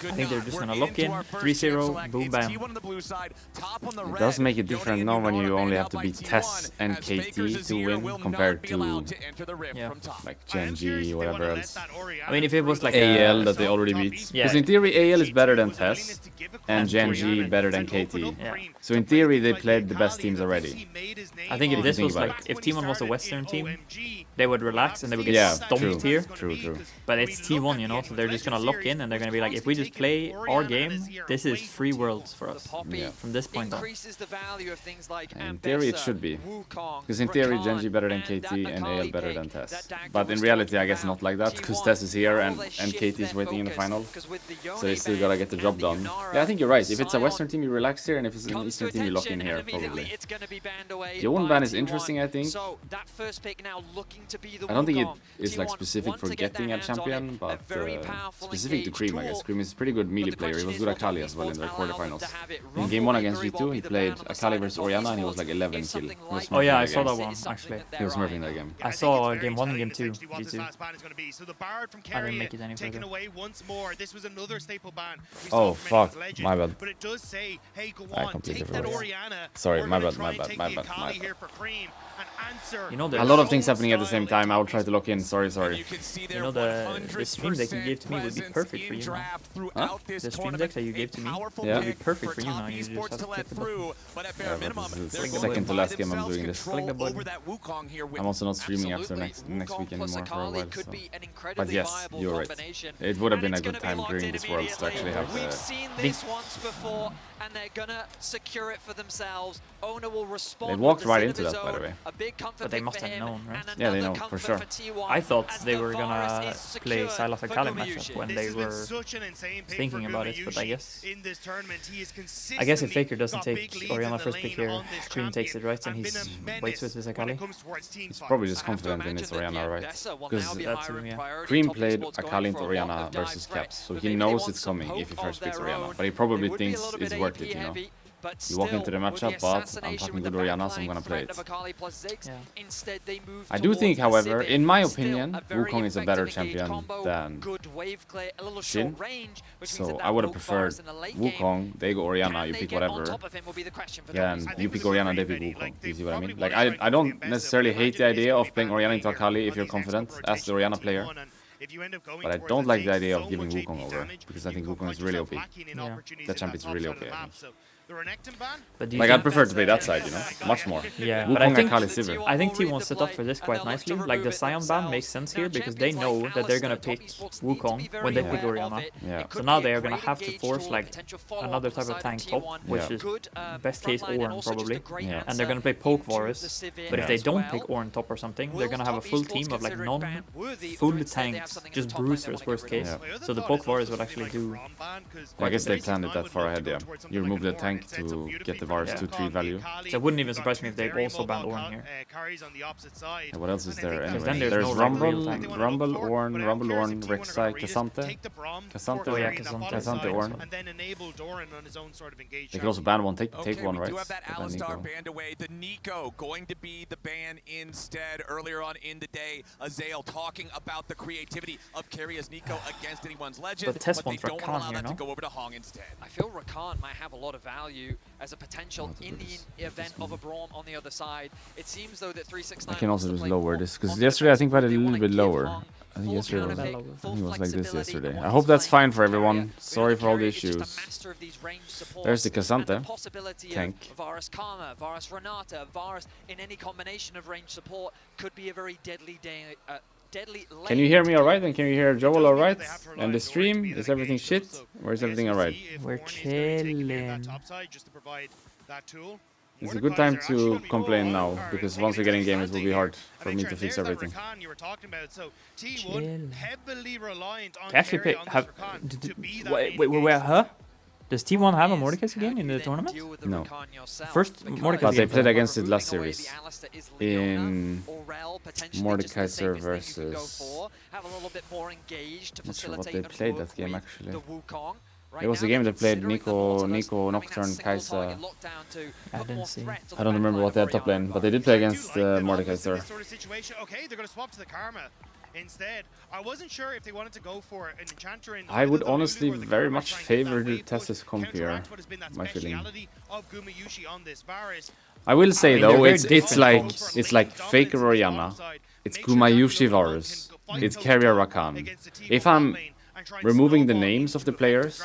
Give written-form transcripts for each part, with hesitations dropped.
I think they're just gonna lock in 3-0, boom, bam. It does make it different now when you only have to beat Tes and KT to win compared to like Gen G, whatever else. I mean, if it was like AL that they already beat. Because in theory, AL is better than Tes and Gen G better than KT. Yeah. So in theory, they played the best teams already. I think if this was like, if T1 was a Western team, they would relax and they would get stomped here. True. But it's T1, you know, so they're just gonna lock in and they're gonna be like, if we just play our game, this is free worlds for us from this point on. In theory, it should be. Because in theory, Gen G better than KT and AL better than Tes. But in reality, I guess not like that, because Tes is here and KT is waiting in the final. So they still gotta get the job done. Yeah, I think you're right. If it's a Western team, you relax here, and if it's an Eastern team, you lock in here, probably. The own ban is interesting, I think. I don't think it is like specific for getting a champion, but specific to Cream, I guess. Cream is a pretty good melee player. He was good at Akali as well in their quarterfinals. In game 1 against G2, he played Akali versus Orianna, and he was like 11 kill. Oh yeah, I saw that one, actually. He was smurfing that game. I saw game 1 and game 2, G2. I didn't make it any further. Oh fuck, my bad. I completely forgot. Sorry, my bad. You know, a lot of things happening at the same time. I will try to lock in. Sorry. You know, the stream deck you gave to me would be perfect for you now. Huh? The stream deck that you gave to me would be perfect for you now. You just have to click the button. Yeah, but this is the second to last game I'm doing this. Click the button. I'm also not streaming after next week anymore for a while. So. But yes, you're right. It would have been a good time during this Worlds to actually have and they're gonna secure it for themselves. Owner will respond. They walked right into that, by the way. But they must have known, right? Yeah, they know, for sure. I thought they were gonna play Sylas and Kali matchup when they were thinking about it, but I guess if Faker doesn't take Orianna first pick here, Cream takes it, right? And he waits with his Akali. He's probably just confident in his Orianna, right? Because yeah. Cream played Akali into Orianna versus Caps, so he knows it's coming if he first picks Orianna. But he probably thinks it's worth it, you know. You walk into the matchup, but I'm fucking good Orianna, so I'm gonna play it. I do think, however, in my opinion, Wukong is a better champion than Shin. So I would have preferred Wukong, they go Orianna, you pick whatever. Yeah, and you pick Orianna, they pick Wukong. You see what I mean? Like, I don't necessarily hate the idea of playing Orianna into Akali if you're confident as the Orianna player. But I don't like the idea of giving Wukong over, because I think Wukong is really OP. Yeah. That champ is really OP, I think. But like, I'd prefer to play that side, you know, much more. Yeah, Wukong but I think T1 set up for this quite nicely. Like, the Sion ban makes sense here because they know that they're gonna pick Wukong when they pick Orianna. Yeah. So now they are gonna have to force like another type of tank top, which is best case Ornn probably. Yeah. And they're gonna play poke Varus. But if they don't pick Ornn top or something, they're gonna have a full team of like non-full tanks, just bruisers worst case. Yeah. So the poke Varus would actually do. Well, I guess they planned it that far ahead, yeah. You remove the tank to get the Varus 2-3 value. So it wouldn't even surprise me if they also banned Ornn here. Yeah, what else is there anyway? then there's There's no Rumble, real tank. Ornn, Rek'Sai, K'Sante. Oh yeah, K'Sante, Ornn. They could also ban one, take one, right? We do have that Alistar banned away. The Nico going to be the ban instead. Earlier on in the day, Azael talking about the creativity of Karia's Nico against anyone's legend, But Tes they wants don't want to Rakan allow here, that to no? go over to Hong instead. I feel Rakan might have a lot of value as a potential in the event of a Braum on the other side. It seems though that 369 I can also just lower this, because yesterday I think we had a little bit lower. I think yesterday was like this yesterday. I hope that's fine for everyone. Sorry for all the issues. There's the K'Sante tank. Varus Karma, Varus Renata, Varus in any combination of range support could be a very deadly Can you hear me alright? And can you hear Joel alright? And the stream? Is everything shit? Or is everything alright? We're chilling. It's a good time to complain now, because once we get in game it will be hard for me to fix everything. Chill. They actually pay, wait, huh? Does T1 have a Mordekaiser game in the tournament? No. First Mordekaiser But they game. played against it last series. In Mordekaiser versus... I'm not sure what they played that game actually. It was the game they played Nico, Nocturne, Kai'Sa. I didn't see. I don't remember what they had top lane, but they did play against Mordekaiser. Instead, I wasn't sure if they wanted to go for an Enchanter in I would either the honestly Lulu or the very Karma, much try and get favor that the wave push Tes to comp here. counteract what has been that My feeling. speciality of Gumayushi on this Varus. I will say mean, though, they're very it's different like comps. it's like Faker Orianna. It's Gumayushi Varus. It's Carrier Rakan. If I'm removing the names of the players,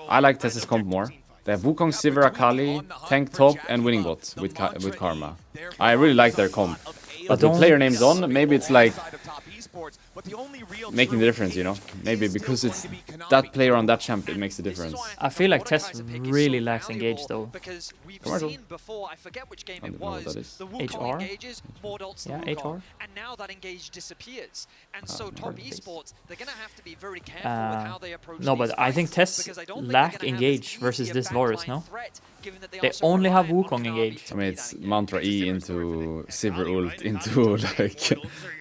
I like Tes's comp more. They have Wukong, Sivir, Akali, tank top, and winning bot with Karma. I really like their comp. But the player names on, maybe it's like making the difference, you know? Maybe because it's that player on that champ, it makes the difference. I feel like Tes really lacks engage though. Because we've Commercial. seen before, I forget which game I it don't know what was, that is. the Wukong HR? engages, Mordont's the Yeah, Wukong, HR. and now that engage disappears. And so never top mind this. esports, they're going to have to be very careful with how they approach No, these but I think fights, Tes because I don't think lack they're gonna have as engage versus easy a this Varus, backline no? threat, given that They are so only have reliant on Wukong Kanavi engage. to I mean, be it's that engage. Mantra E into Sivir ult into like...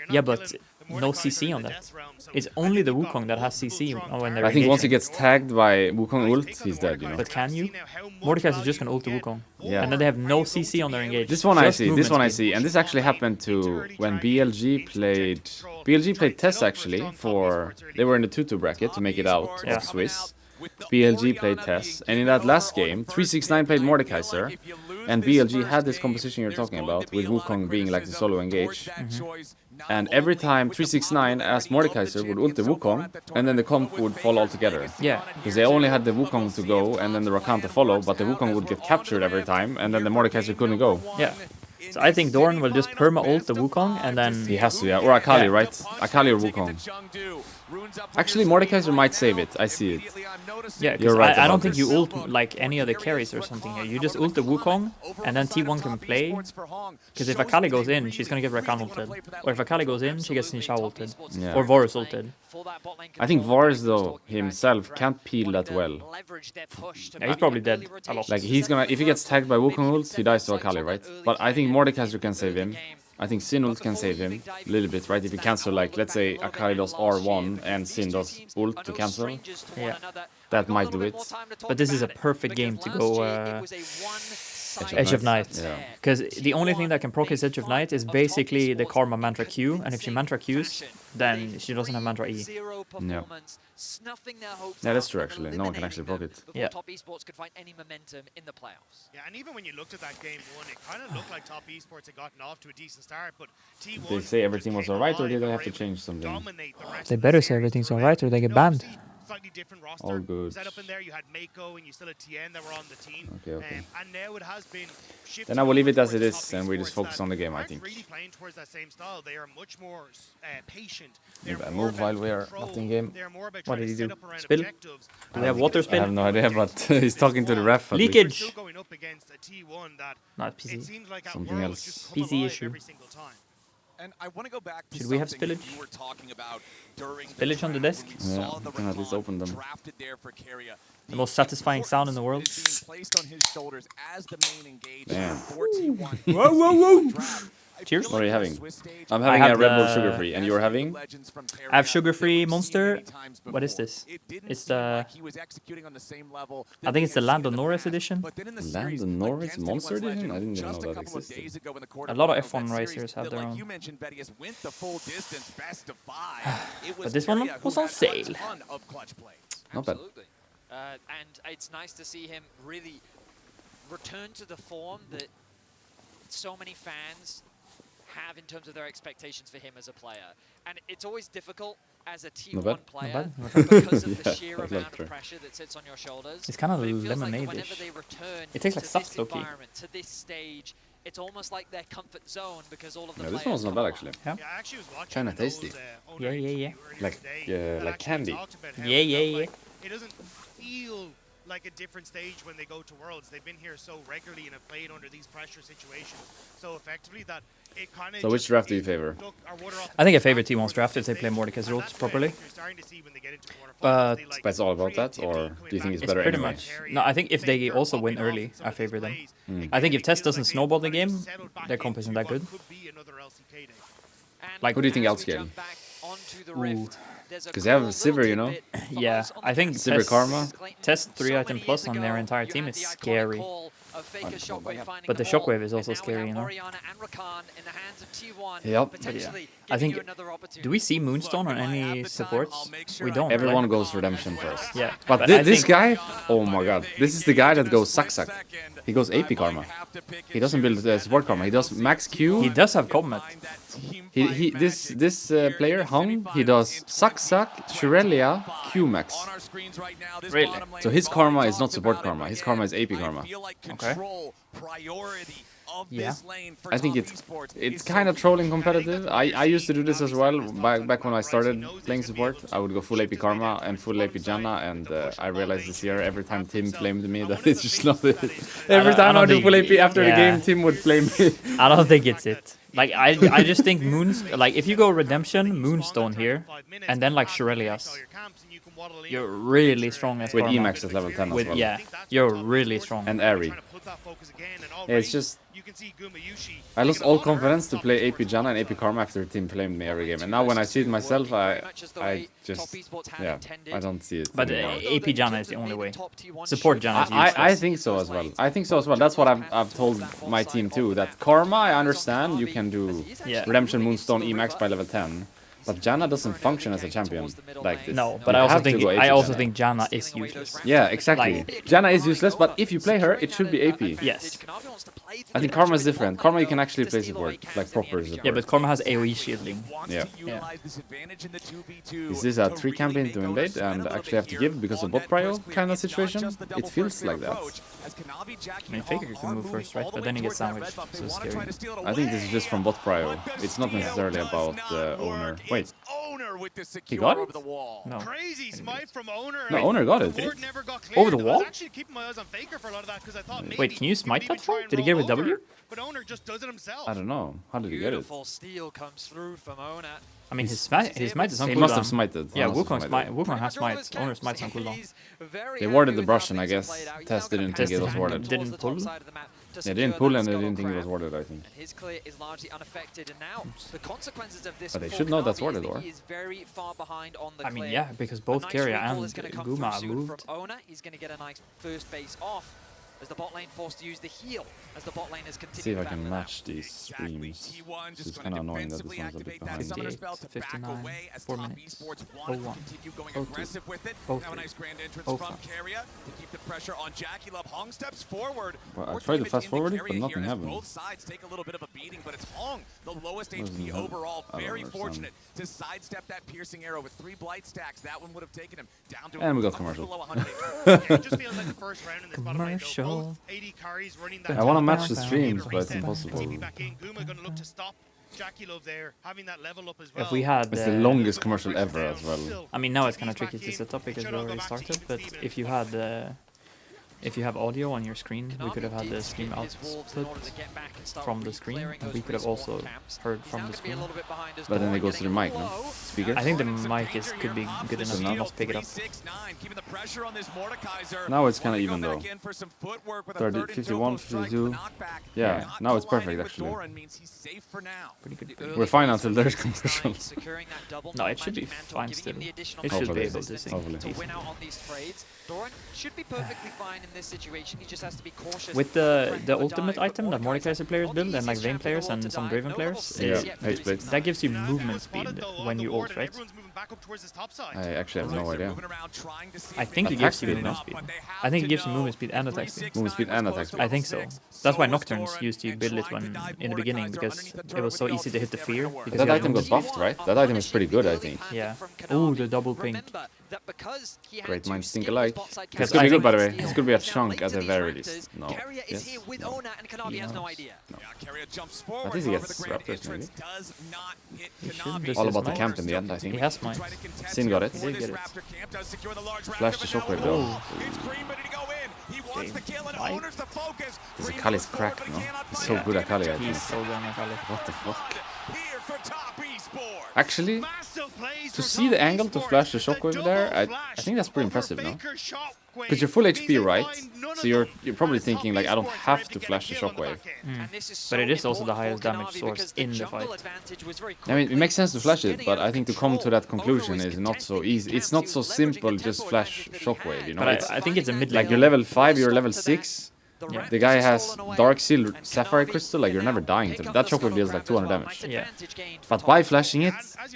Yeah, but no CC on that. It's only the Wukong that has CC when they're I think once he engaging. gets tagged by Wukong ult, he's dead, you know. But can you? Mordekaiser is just gonna ult the Wukong. Yeah. And then they have no CC on their engage. This one I Just see, this movement one I speed. see, and this actually happened to when BLG played Tes actually for, they were in the 2-2 bracket to make it out Yeah. of Swiss. BLG played Tes, and in that last game, 369 played Mordekaiser, and BLG had this composition you're talking about, with Wukong being like the solo engage. And every time 369 as Mordekaiser would ult the Wukong, and then the comp would fall altogether. Yeah. Because they only had the Wukong to go, and then the Rakan to follow, but the Wukong would get captured every time, and then the Mordekaiser couldn't go. Yeah. So I think Dorn will just perma ult the Wukong and then He has to, yeah. Or Akali, Yeah. right? Akali or Wukong. Actually, Mordekaiser might save it. I see it. yeah, 'cause You're right I don't about think you this. ult like any other carries or something here. You just ult the Wukong and then T1 can play. Because if Akali goes in, she's gonna get Rakan ulted. Or if Akali goes in, she gets Nisha ulted. Yeah. Or Varus ulted. I think Varus, though, himself can't peel that well. Yeah, he's probably dead a lot. Like, he's gonna, if he gets tagged by Wukong ult, he dies to Akali, right? But I think Mordekaiser can save him. I think Sin ult can save him a little bit, right? If you cancel, like, let's say Akali does R1 and Sin does ult to cancel, Yeah. that might do it. But this is a perfect game to go Edge of Night. Yeah. Because the only thing that can proc his Edge of Night is basically the Karma Mantra Q, and if she Mantra Qs, then she doesn't have Mantra E. Yeah. Yeah, that's true, actually. No one can actually proc it. Yeah. Top esports could find any momentum in the playoffs. Yeah, and even when you looked at that game one, it kind of looked like top esports had gotten off to a decent start, but T1 Did they say everything was just came alright, or alive did they and have were to able change something? dominate the rest They of better the say series everything's throughout. alright or they get You know, banned. obviously, slightly different roster All good. set up in there. You had Mako and you still had Tien that were on the team. Okay, okay. And now it has been shifted Then I will leave it as it towards is, top and we just esports focus that on the game, I aren't think. really playing towards that same style. They are much more patient. Maybe They're I more move while about we are control. not in game. They're more about What trying did to he set do? up around Spill? objectives. Do we have water I spill? have no idea, but he's talking to the ref. at least. Leakage. Still going up against a T1 that Not it PC. seems like at Something Worlds else. just come PC alive issue. every single time. And I want to go back to Should we have something that spillage? you were talking about during Spillage on the draft desk? when we Yeah, saw the we can at least Rakan open them. drafted there for Keria. The most satisfying sound in the world. Is being placed on his shoulders as the main engagement Damn. for T1. Whoa, whoa, whoa. Draft. I Cheers. feel What are you like having? the Swiss stage, I'm I having have a Red Bull the- sugar-free, and you're having? legends from I have Keria sugar-free that we've seen Monster. many times What is before. this? It didn't It's seem the- like he was executing on the same level I that think we it's the had Land seen of in the Norris past. edition. But then in the Land series of Norris against Monster T1's edition? legend I didn't even just know a that couple of existed. days ago in the A lot of quarterfinals F1 that racers series, have that, their like own. you mentioned, Vedius went the full distance, best of 5. It was But this one Keria who was on had a sale. ton of clutch plays. Not bad. Absolutely. And it's nice to see him really return to the form that so many fans have in terms of their expectations for him as a player. And it's always difficult as a T1 bad. player Not because of the Yeah, sheer that's amount true. of pressure that sits on your shoulders. It's kind of But it feels like whenever lemonade-ish. they return It tastes like to soft this low-key. environment, to this stage, it's almost like their comfort zone because all of the Yeah, this players one was not come bad, alive. actually. Yeah. Yeah, I actually was watching Kinda an tasty. old, owner Yeah, yeah, interview yeah. earlier Like- today yeah, that like actually candy. talked about how Yeah, it yeah, felt yeah. like it doesn't feel like a different stage when they go to Worlds. They've been here so regularly and have played under these pressure situations so effectively that it kind of. So which draft do you favor? I think I favor T1's draft if they play Mordekaiser rules properly. But- But it's all about that, or do you think it's It's better pretty anyway? much. No, I think if they also win early, I favor them. I think if Tes doesn't snowball the game, their comp isn't that good. And Like- Who do you think as we outscaled? jump back onto the Ooh. Rift, there's a 'Cause they have cool Sivir, little you know? tidbit for Yeah, us on I the think Tes Sivir Karma. Clayton. Tes 3 So item many plus years on their ago, entire you team had is the iconic scary. call of of Faker's Shockwave finding But the them all. Shockwave is also And now we scary, have you know? Orianna and Rakan in the hands of T1, Yep. potentially I giving think, you another opportunity. do we see Moonstone on any supports? We don't. Everyone right? goes Redemption first. Yeah, But I this think- guy, oh my god, this is the guy that goes suck suck. He goes AP Karma. He doesn't build support Karma. He does max Q. He does have Comet. This player Hung, he does suck suck, Shirelia, Q max. Really? So his Karma is not support Karma. His Karma is AP Karma. Okay. Yeah. I think it's kind of trolling competitive. I used to do this as well back when I started playing support. I would go full AP Karma and full AP Janna, and I realized this year every time Tim flamed me that it's just not it. Every time I do full AP after the game, Tim would flame me. I don't think it's it. Like I just think like if you go Redemption, Moonstone here, and then like Shirelias, you're really strong as With Karma. Emax at level 10 as With well. yeah, you're really strong. And Airy. Yeah, it's just I lost all confidence to play AP Janna and AP Karma after Tim flamed me every game, and now when I see it myself, I just yeah, I don't see it. But anymore. AP Janna is the only way. Support Janna is useless. I think so as well. I think so as well. That's what I've told my team too. That Karma, I understand you can do Yeah. Redemption Moonstone Emax by level 10, but Janna doesn't function as a champion like this. No, but You I also have to think go AP Janna. think Janna is useless. Yeah, exactly. Janna is useless, but if you play her, it should be AP. Yes. I think Karma is different. Karma you can actually play support, like proper support. Yeah, but Karma has AoE shielding. Yeah. Yeah. Is this a 3 campaign to invade and actually have to give because of bot prio kind of situation? It feels like that. I mean, Faker can move first, right? But then he gets sandwiched, so it's scary. I think this is just from bot prio. It's not necessarily about owner. Wait, he got it? No. Crazy smite from Owner. No, Owner got it. Board never got Over the cleared. I was wall? actually keeping my eyes on Faker for a lot of that because I thought maybe Wait, can you smite he'd that maybe try far? and Did he get roll with W? over, But Owner just does it himself. I don't know. How did he get it? Beautiful steal comes through from Ona. I mean, his smite is on He cooldown. must have smited. Yeah, He must have smited. Wukong has smites. Owner smites on cooldown. They warded the brush, and I guess Tes didn't think it was warded. Didn't pull? They didn't pull and they didn't think it was warded, I think. His clear is largely unaffected, and now the consequences of this. But they for should know that's Kanavi is warded, that or? he is very far behind on the I mean, clear. yeah, because A both nice Keria recall and is gonna come Guma through soon moved. from Ona. He's going to get a nice first base off as the bot lane forced to use the heal as the bot lane has continued. See if I can battling out. match these streams. It's kind of annoying that this one's a bit behind. 58, 59, 4 minutes, 01, 02, 05. Well, I tried to fast forward it, but nothing happened. Both sides take a little bit of a beating, but it's Hong, the lowest Doesn't HP have- overall. I don't Very understand. fortunate to sidestep that piercing arrow with 3 blight stacks. That one would have taken him down to And we got a commercial. below 100 Yeah, it just feels like the first round in this bottom lane, though. Commercial. Both AD carries running that I want to top match the lane. streams, but it's Reset, impossible. TP back in. Guma gonna look to stop Jackie Love there, having that level up as well. If we had, It's the longest commercial ever as well. I mean, now it's kind of tricky to set up because we already started. But if you had, if you have audio on your screen, we could have had the stream output from the screen, and we could have also heard from the screen. But then it goes to the mic, no? Speaker? I think the mic could be good enough to enough. not pick it up. Now it's kind of even though. 30, 51, 52. Yeah, now it's perfect actually. Pretty good. We're fine until there's commercial. No, it should be fine still. It should be Hopefully. able to sing. Hopefully. decent. win out on these trades. Doran should be perfectly fine in this situation. He just has to be cautious. With the ultimate item that Mordekaiser players build and like Vayne players and some Draven players, Yeah, hate split. that gives you movement speed when you ult, right? I actually have no idea. I think it Attack gives you speed, movement no? speed. I think it gives you movement speed and attack speed. Movement speed and attack speed. I think so. That's why Nocturnes used to build it when in the beginning, because it was so easy to hit the fear. Because That you had item got movement buffed, right? That item is pretty good, I think. Yeah. Ooh, the double pink. Great minds think alike. Because This could I be good, think- by the way. This could be a chunk at the very least. No. Yes. Here with Ona and Kanavi has no idea. I think he gets Raptors, maybe. This All is about the mine. camp in the end, I He think. has mine. Sin got it. He did get it. Flash the shockwave though. Why? This Akali's crack, no? He's so good at Akali, I think. He's so good on Akali. What the fuck? Actually, to see the angle to flash the shockwave there, I think that's pretty impressive, no? Because you're full HP, right? So you're probably thinking like, I don't have to flash the shockwave. But it is also the highest damage source in the fight. I mean, it makes sense to flash it, but I think to come to that conclusion is not so easy. It's not so simple, just flash shockwave, you know? But It's I think it's a mid like lane. you're level 5, you're level 6. Yeah. The guy has Dark Seal Sapphire Crystal, like you're never dying to it. That shockwave deals like 200 damage. Yeah. But by flashing it,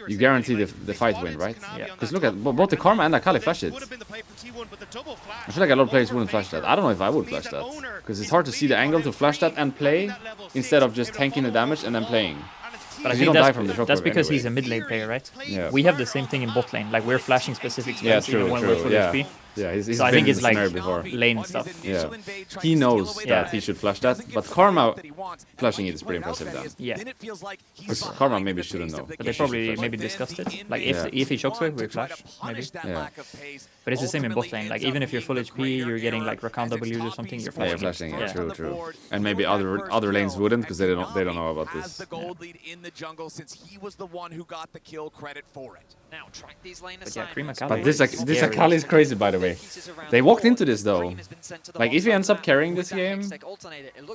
you guarantee the fight win, right? Yeah. Because look at both the Karma and the Akali flash it. I feel like a lot of players wouldn't flash that. I don't know if I would flash that. Because it's hard to see the angle to flash that and play instead of just tanking the damage and then playing. But I You think don't die from the that's shockwave because anyway. he's a mid lane player, right? Yeah. We have the same thing in bot lane. Like we're flashing specific Yeah, spells even true, when we're true. full Yeah. HP. Yeah, he's So I been think in it's the like scenario before. lane stuff. Yeah. He knows Yeah. that he should flash that, but Karma flashing it is pretty impressive then. Yeah. Karma maybe shouldn't know. But they probably maybe discussed it. Like if he shockwave, we flash maybe. Yeah. But it's the same in bot lane. Like even if you're full HP, you're getting like Rakan W or something. You're Yeah, flashing. you're flashing. Yeah. True. And maybe other lanes wouldn't because they don't know about Has this. the gold lead in the jungle since he was the one who got the kill credit for it. Now track these lane But yeah, assignments. Cream Akali. But this Akali is crazy, by the way. They walked into this though. Like if he ends up carrying this game,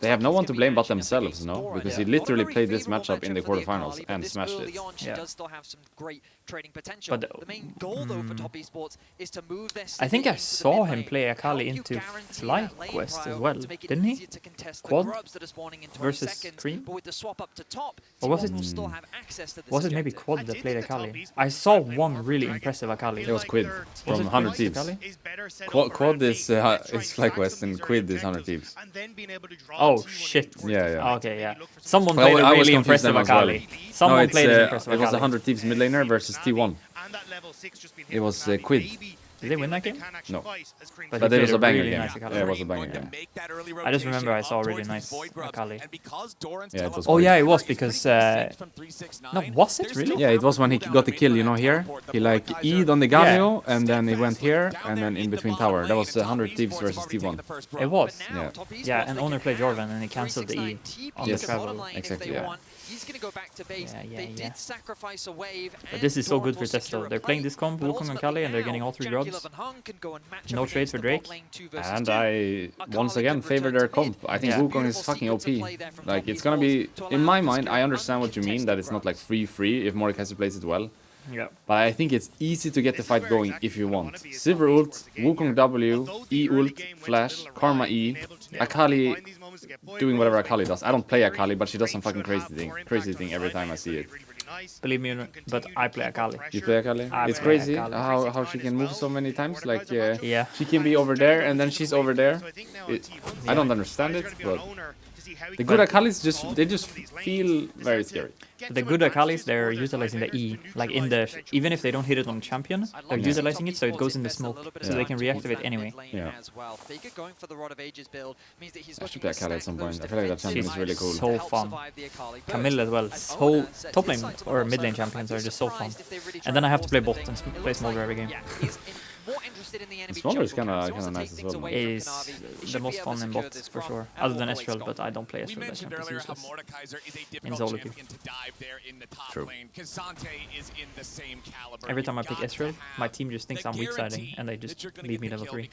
they have no one to blame but themselves, no? Because he literally played this matchup in the quarterfinals and smashed it. Yeah. Does still have some great trading potential. But the main goal though for top esports is to move their I think I into the saw mid him lane. play How Akali do you into guarantee that lane FlyQuest as prior well, to make it didn't he? easier to contest the Quad grubs that are spawning in 20 versus seconds, Cream? but with the swap up to top, Or was T1 it- will still have access to this Was it maybe objective. Quad that played Akali? I saw one really impressive Akali. It was Quid from 100 Thieves. Akali? Quad is FlyQuest and Quid is 100 Thieves. Oh shit. Yeah. Okay, yeah. Someone Well, played I a always really confuse impressive them as well. Akali. Someone No, it's, played an impressive it was the Akali. 100 Thieves mid laner versus T1. It was Quid. Did they win that game? No. But But he it was played a banger really game. nice Akali. Yeah, it was a banger game. I just remember I saw a really nice Akali. Yeah, it was Oh great. yeah, it was because no, was it really? Yeah, it was when he got the kill, you know, here. He like E'd on the Galio, and then he went here, and then in between tower. That was 100 Thieves versus T1. It was. Yeah. Yeah, and owner played Jorvan and he cancelled the E on Yes. the travel. Exactly, yeah. He's going to go back to base. Yeah, They yeah. did sacrifice a wave. But this is so good for Testo. They're playing this comp, Wukong and Kali, and they're getting all 3 grubs. No trade for Drake. And I once again favor their comp. I think Yeah. Wukong is fucking OP. Like it's gonna be, in my mind, I understand what you mean, that it's not like free if Morikaze plays it well. Yeah. But I think it's easy to get the fight going if you want. Silver ult, Wukong W, E ult, Flash, Karma E, Akali doing whatever Akali does. I don't play Akali, but she does some fucking crazy thing every time I see it. Believe me, but I play Akali. You play Akali? I It's play crazy Akali. how she can move so many times. Like Yeah. she can be over there and then she's over there. I don't understand it, but the good Akalis just feel very scary. But the good Akalis, they're utilizing the E. Like in the, even if they don't hit it on champion, they're utilizing it so it goes in the smoke, so they can reactivate anyway. Yeah. Going for the Rod of Ages build means that he's I should looking play to Akali at stack some those point. I feel like that champion is really cool. So fun. Camille as well, so top lane or mid lane champions are just so fun. And then I have to play bot and play Smolder every game. Smolder is kinda nice as well, man. Is the most fun in bot for sure, other than Estrel, but I don't play Estrel. That champion is useless. In solo queue. True. Every time I pick Estrel, my team just thinks I'm weak siding and they just leave me level 3.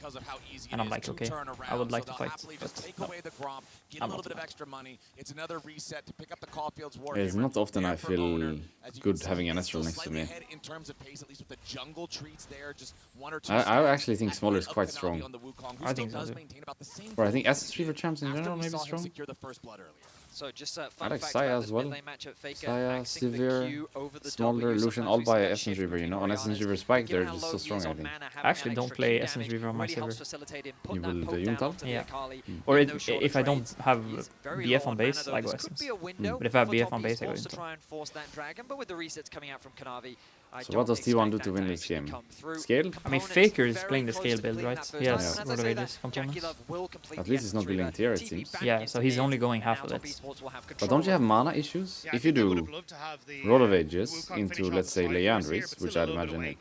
And I'm like, okay, I would like to fight, but no, I'm not. It's not often I feel good having an Estrel next to me. I actually think Smolder is quite strong. I think so too. Or I think SS3 for champs in general maybe strong. So just I like Saya as well. Saya, Sivir, Smolder, Lucian, all by Essence Reaver, you know. On Essence Reaver Spike, they're just so strong, I think. I actually don't play Essence Reaver on my server. You will the Yuntal? Yeah. Or if I don't have BF on base, I go Essence. But if I have BF on base, I go Yuntal. So what does T1 do to win this game? Scale? I mean, Faker is playing the scale build, right? He has Rod of Ages components. At least it's not building tier, it seems. Yeah, so he's only going half of it. But don't you have mana issues? If you do Rod of Ages into, let's say, Leandris, which I'd imagine it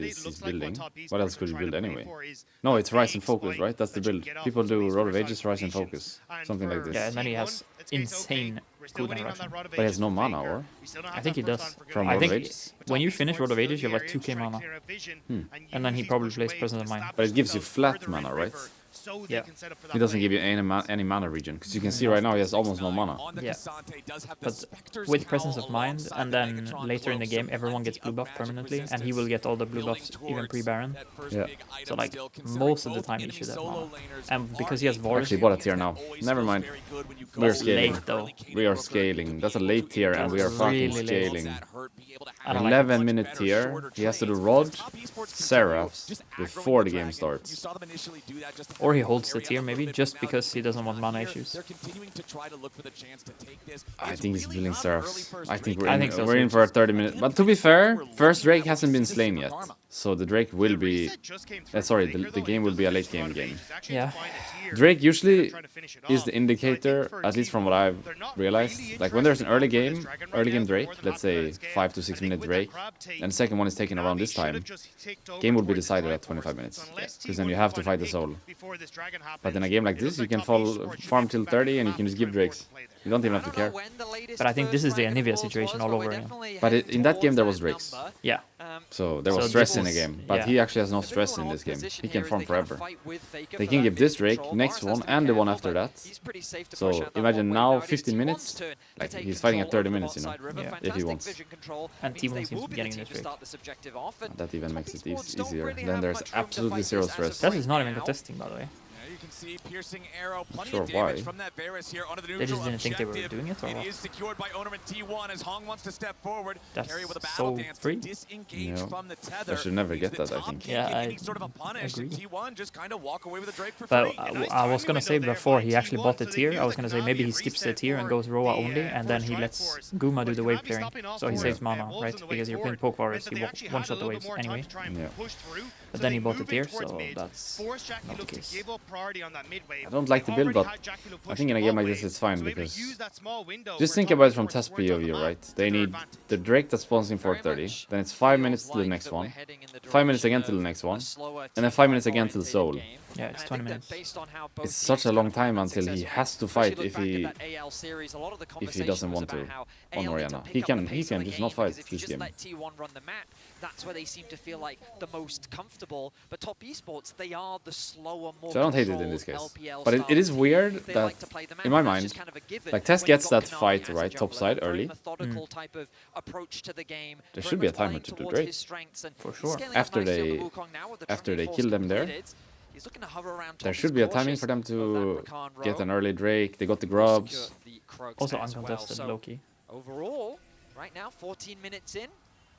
is building, what else could you build anyway? No, it's Rise and Focus, right? That's the build. People do Rod of Ages, Rise and Focus. Something like Yeah, and this. then he has insane cooldown reduction. But he has no mana, or? I think he does. From I Rod of think Ages? when you finish Rod of Ages, you have like 2k mana. And then he probably plays Presence of Mind. But it gives you flat mana, right? so they can set up for that. He doesn't give you any mana regen, because you can see right now he has almost no mana. Yeah, but with Presence of Mind, and then later in the game everyone gets blue buff permanently, and he will get all the blue buffs even pre-Baron. Yeah. So like most of the time he should have mana. And because he has Varus, Actually bought a tier now. Never mind. We're scaling. late though. We are scaling. That's a late tier and we are fucking Really late. scaling. I don't like 11-minute tier. He has to do Rod, Seraphs before the game starts. Or he holds the tier maybe, just because he doesn't want mana issues. I think he's building Seraphs. I think I think so we're too. in for a 30-minute. But to be fair, first Drake hasn't been slain yet. So the Drake will be... sorry, the game will be a late game game. Yeah. Drake usually is the indicator, at least from what I've realized. Like when there's an early game Drake, let's say 5 to 6 minute Drake, and the second one is taken around this time, game will be decided at 25 minutes. Because then you have to fight the soul. But in a game like this, you can farm till 30 and you can just give Drakes. You don't even have to care. But I think this is the Anivia situation all over again. But in that game there was Drakes. Yeah. So there was So stress this in the is- game. But yeah. he actually has no stress in this game. He can farm forever. They can give this Drake, next one, and the one after that. So imagine now 15 minutes, like he's fighting at 30 minutes, you know, Yeah. if he wants. And T1 seems to be getting this rate. That even makes it easier. Then there's absolutely zero stress. That is not even contesting, by the way. See piercing arrow, plenty Sure, of damage why? from that Varus here onto the They just neutral didn't think they were objective. doing it, or It what? is secured by Onerman T1 as Hong wants to step forward. That's Carry with a battle so dance free. to disengage Yeah. from the tether. They should never He's get the that, I top think. king, Yeah, get I any sort of a punish, and agree. T1 just kind of walk away with a Drake for But free. I was gonna say before he actually bought the tier, I was gonna say maybe he skips the tier and goes Roa only, and then he lets Guma do the wave clearing. So he saves mana, right? Because you're playing Poke Varus, he one-shot the waves anyway. Yeah. But then he bought the tier, so that's not the case. I don't like the build, but I think in a game like this it's fine because just think about it from Tes POV, right? They need the Drake that spawns in 4:30, then it's 5 minutes till the next one, 5 minutes again till the next one, and then 5 minutes again till Soul. Yeah, it's 20 minutes. It's such a long time until he has to fight if he doesn't want to on Orianna. He can just not fight this game. That's where they seem to feel like the most comfortable. But top esports, they are the slower, more So I don't hate it in this controlled case. LPL But it is style. weird They that, like to play the map, in my and that's mind, just kind of a given like Tes when gets you've got that Knight fight as a right top jungler. side Very early. methodical type of approach to the game. There very should be a much timer playing to do towards Drake. his strengths, and For he's sure. scaling up After nicely on they- the Wukong now with the after they Triforce kill them there. completed. He's looking to hover around top. There He's should be a timing cautious for them of to that Rakan get row. an early Drake. They got the Secure grubs. the Krugs Also as well. uncontested, So low-key. overall, right now, 14 minutes in.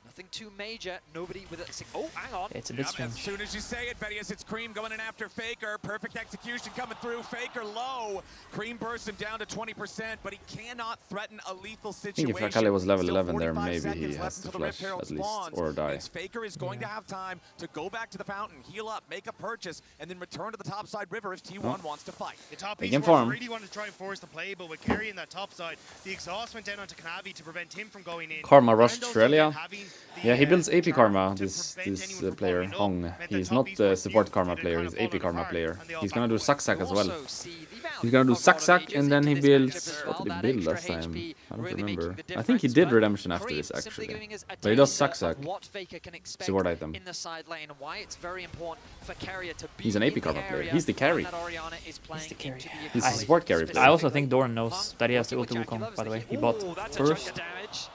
Nothing too major. Nobody with a... Oh, hang on. It's a bit As strange. soon as you say it, Vedius, it's Cream going in after Faker. Perfect execution coming through. Faker low. Cream bursts him down to 20%, but he cannot threaten a lethal I think situation. if Akali was level Still 11 there, 45 maybe he seconds has left to until the Rift flash Herald at least, spawns. or die. Means Faker is going to have time to go back to the fountain, heal up, make a purchase, and then return to the topside river if T1 wants to fight. The top They piece can where I farm. really wanted to try and force the play, but with carrying that top side, the exhaust went down onto Kanavi to prevent him from going in. Karma rushed Randall's Australia. again having the, Yeah, he builds AP charm Karma, to this prevent anyone from player, popping up, Hong. meant that He's top not esports the support knew Karma they player, kind he's of AP fallen Karma apart, player. and they all He's gonna do backed Sak away. Sak as well. Also see the value He's gonna do of Sak Auto Sak Mages and then he into this builds... matchup as What well. did he That build extra last time? HP I don't really remember. making the I think he difference, did but Redemption after Cream this simply actually. giving us a But he does taster Sak of Sak. what Faker can expect Support item. in the side lane and why it's very important for Carrier to be He's an in AP the Karma player. area He's the carry. when that Orianna is playing the carry. into the He's a ability. support carry player. I also think Doran knows that he has to ulti Specifically, Wukong, by the way. He Ooh, bought that's a chunk of first damage.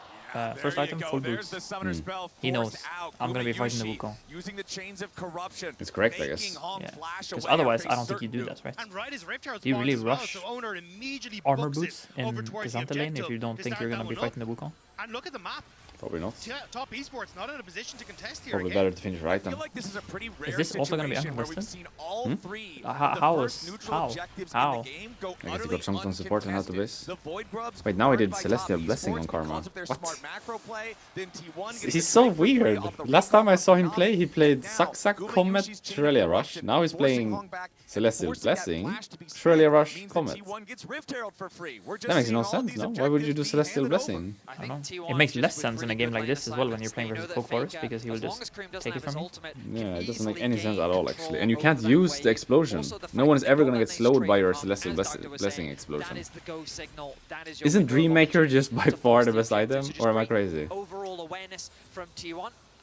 first item, full boots. He knows I'm gonna be fighting the Wukong. Using the chains of corruption. It's correct, I guess. making Hong Yeah. flash Because away otherwise, after I a don't think you do certain that, right? And right as Rift Herald Do you spawns really as well, rush so Owner immediately armor books it boots in over towards the Kazanta lane if objective you don't to think start you're gonna that be one up. fighting the Wukong? And look at the map. Probably not. Top esports not in a position to contest here Probably again. better to finish right I then. feel like this is a pretty rare this also gonna be situation where we've uncontested? seen all three of the How first is- neutral how? objectives How? in the game go I guess he utterly got chunks on support and out the uncontested. base. The Void Grubs Wait, now he did preferred by Celestial top Blessing esports on Karma. because of their What? smart macro play, then T1 gets He's the so Drake for free weird. off the Last time I recon saw him enough. play, he played Now, Sak Sak, Guma Comet, Yushi's changing Shrelia Rush. direction, Now he's forcing playing Hong back, Celestial forcing that Blessing, flash to be Shrelia spent, Rush, means that Comet. T1 gets Rift Herald for free. We're just That makes seeing no all sense, these no? Why would you do objectives being Celestial handed over. Blessing? I I think don't know. T1 It makes just less with sense in a really game good like lane this as well when you're assignments, playing they know versus that Poke Forest Faker, because he will as long just as Cream doesn't take it have his from you. ultimate, Yeah, can it doesn't easily make any sense gain at all control actually. And you over can't that use wave. the explosion. Also, the No fact one is that ever they gonna go get that slowed lane by your straight Celestial up, as Doctor was Blessing saying, explosion. that is the go signal. That is your Isn't window of Dreammaker opportunity just by to far force the best objective. item? So just Or am I great crazy? Overall awareness from T1.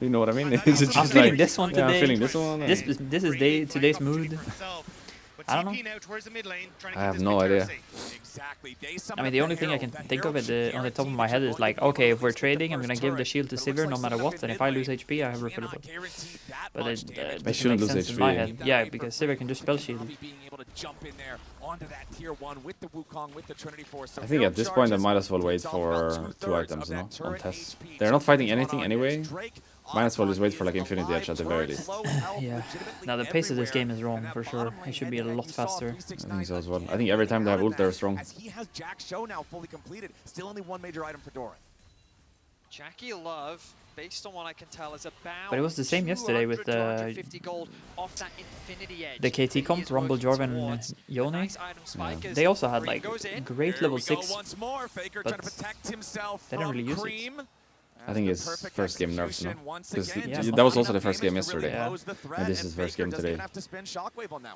You know what I mean? Is it I'm just feeling like, this one yeah, I'm today. feeling this one. This is today's mood. I don't know. TP now towards the mid lane, trying to I keep have this no mid turret idea. safe. Exactly. I mean, the only thing I can think of it on the top of my head is like, okay, if we're trading, I'm gonna give the shield to Sivir no matter what, and if I lose HP, I have refillable. But it They shouldn't makes lose sense in my HP. head. Yeah, because Sivir can just spell shield. Being able to jump in there onto that tier 1 with the Wukong, with the Trinity Force. I think at this point I might as well wait for 2 items, you know, on Tes. They're not fighting anything anyway. Might as well just wait for like Infinity Edge at the very least. Yeah. Now the pace of this game is wrong for sure. It should be a lot faster. I think so as well. I think every time they have ult, they're strong. As he has Jack's show now fully completed, still only one major item for Doran. Jackie Love, based on what I can tell, is about. But it was the same yesterday with the gold off that Infinity Edge. the KT comp, Rumble, Jorvan, and Yone. They also had like great level 6, but they don't really use it. I think it's first game nerfs, you know? Because Yeah. that was also the first game yesterday. Yeah. And this is first game today.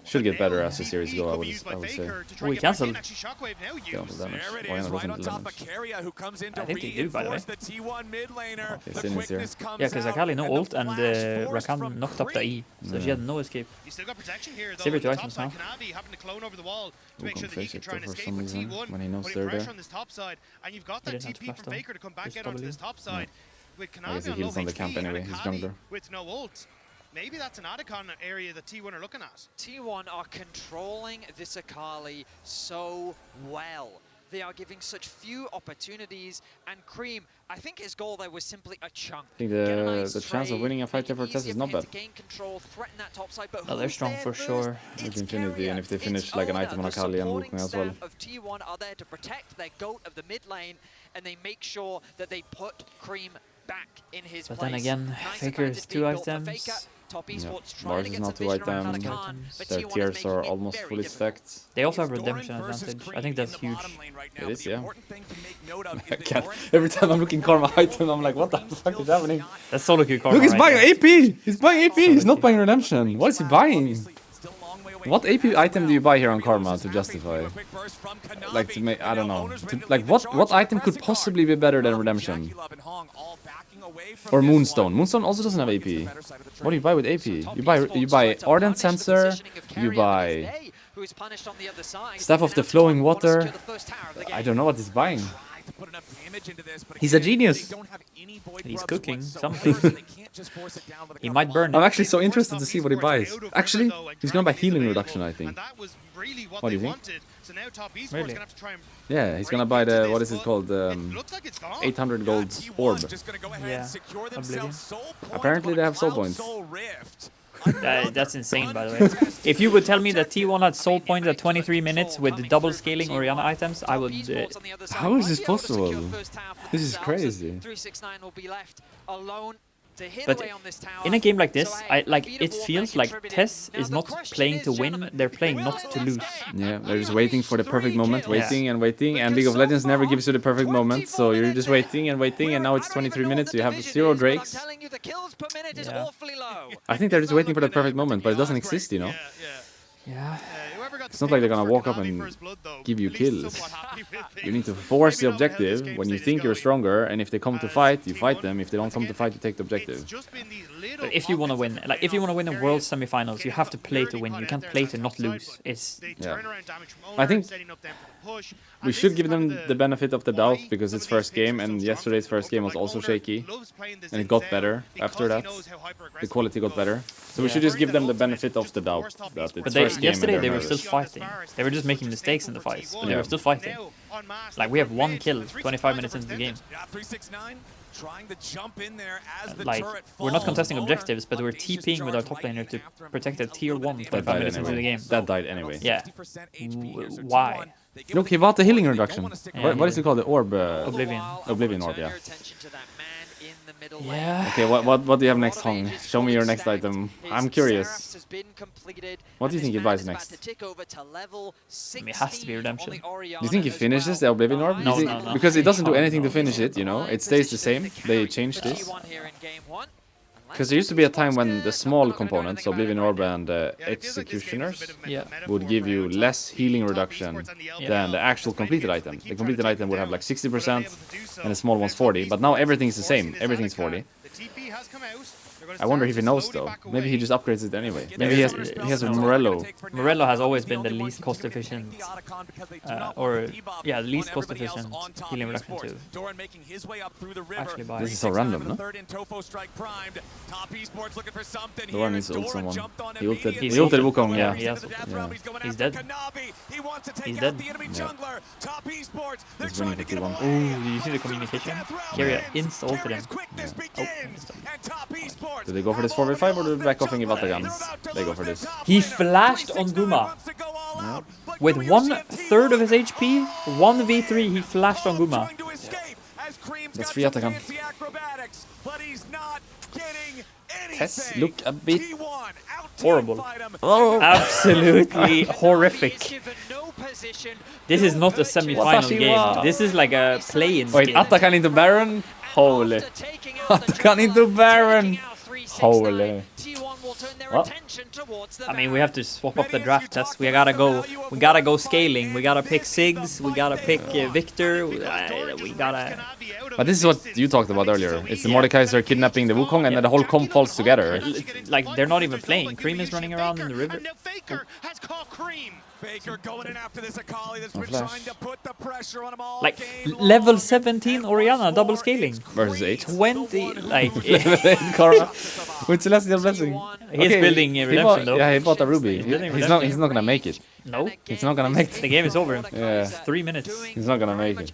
Should get better as the series go, I would say. Oh, he cancelled. Cancel damage. Orianna doesn't damage. I think they do, by the way. Okay, Sin is here. Yeah, because Akali no ult and Rakan knocked up the E, so she had no escape. Sivir to items now. Wukong face it though for some reason, when he knows they're there. And you've got He that didn't have to TP flash from though. Faker to come back Just out onto W. this top side. With I guess he Kanavi on heals low on the HP camp and anyway, he's Akali jungler. with no ult. Maybe that's an Adicon area that T1 are looking at. T1 are controlling this Akali so well. They are giving such few opportunities, and Cream, I think his goal there was simply a chunk. I think the chance of winning a fight there for Tes is not bad. No, they're strong for sure. With Infinity, and if they finish like an item on Akali and Wukong as well. Of T1 are there to protect their goat of the mid lane, and they make sure that they put Cream back in his But place. then again, Nice Faker is advantage 2 being built for items. Faker. Top Yeah. Esports trying Mars to is get not some 2 vision around items. Khan, but Their T1 is tiers making are it almost very fully difficult. stacked. They also have redemption advantage. I think that's huge. It is, yeah. I can't. Every time I'm looking Karma item, I'm like, what the fuck is happening? That's solo queue karma. Look, he's right buying there. AP! He's buying AP! He's not buying Redemption. What is he buying? What AP item do you buy here on Karma to justify? Like, to make, I don't know. Like, what item could possibly be better than Redemption? Or Moonstone. Moonstone also doesn't have AP. What do you buy with AP? You buy Ardent Sensor, you buy Staff of the Flowing Water. I don't know what he's buying. He's a genius. He's cooking something. He might burn I'm it. actually so interested to see what he buys. Actually, he's gonna buy healing reduction, I think. What do you think? Really? Yeah, he's gonna buy the, what is it called? 800 gold orb. Yeah, Oblivion. Apparently they have soul points. That's insane, by the way. If you would tell me that T1 had soul points at 23 minutes with the double scaling Orianna items, I would... How is this possible? This is crazy. 369 will be left alone to hit But away on this tower. in a game like this, So it feels like Tes is not playing to win, they're playing not to lose. Yeah, they're just waiting for the perfect moment, waiting and waiting, and League of Legends never gives you the perfect moment, so you're just waiting and waiting, and now it's 23 minutes, you have 0 Drakes. Yeah. I think they're just waiting for the perfect moment, but it doesn't exist, you know? Yeah. It's not like they're gonna walk up and give you kills. You need to force the objective when you think you're stronger, and if they come to fight, you fight them. If they don't come to fight, you take the objective. But if you want to win, like if you want to win a World Semifinals, you have to play to win. You can't play to not lose. It's Yeah. I think we should give them the benefit of the doubt because it's first game, and yesterday's first game was also shaky, and it got better after that. The quality got better, so we should just give them the benefit of the doubt that it's But first game. yesterday and they they're were still nervous. fighting. They were just making mistakes in the fights, but they Yeah. were still fighting. Like we have 1 kill 25 minutes into the game. Trying to jump in there as the Like turret we're not falls. contesting objectives, but we're TPing with our top laner to protect a tier 1 That 25 died minutes into the anyway. game. That died anyway. Yeah. Why? Look, he bought the healing reduction. Yeah, What is it called? The orb? Oblivion. Oblivion orb, yeah. Yeah. Okay, what do you have next, Hong? Show me your next item. I'm curious. What do you think he buys next? It has to be Redemption. Do you think he finishes the Oblivion Orb? No, You think- no, no. Because it doesn't do anything to finish it, you know? It stays the same. They changed this. Because there used to be a time when the small components, Oblivion Orb and Executioners, Yeah. would give you less healing reduction than the actual completed item. The completed item would have like 60% and the small one's 40, but now everything's the same. Everything's 40. has come out. I wonder if he knows though. Maybe he just upgrades it anyway. Maybe he has a Morello. Morello has always been the least cost efficient, the least cost efficient healing reduction to actually buy. This is so random, no? Doran needs to ult someone. He ulted Wukong, yeah. He's dead. He's dead. Yeah. He's winning for T1. Ooh, did you see the communication? Keria insta-ulted him. Do they go for this 4v5 or do they back off and give out the guns? They go for this. He flashed on Guma. Yeah. With 1/3 of his HP, 1v3, he flashed on Guma. That's free Atakan. Tes look a bit Horrible. oh. Absolutely horrific. This is not a semi-final game. This is like a play-in Wait, game. Atakan into Baron? Holy. Atakan into Baron. Holy. Well, I mean, we have to swap up the draft test. We gotta go scaling. We gotta pick Sigs. We gotta pick Victor. We gotta. but this is what you talked about earlier. It's the Mordekaiser kidnapping the Wukong and then the whole comp falls together. Like, they're not even playing. Cream is running around in the river. Faker has caught Cream. Faker going in after this Akali that's been flash. trying to put the pressure on him all Like, game level long. 17 Orianna double scaling. Versus 8. 20, like, Korra. With Celestial Blessing. he's building a redemption though. Yeah, he bought a ruby. building He's not gonna make it. No, He's not gonna make the it. game is over in Yeah. 3 minutes. He's not gonna make it.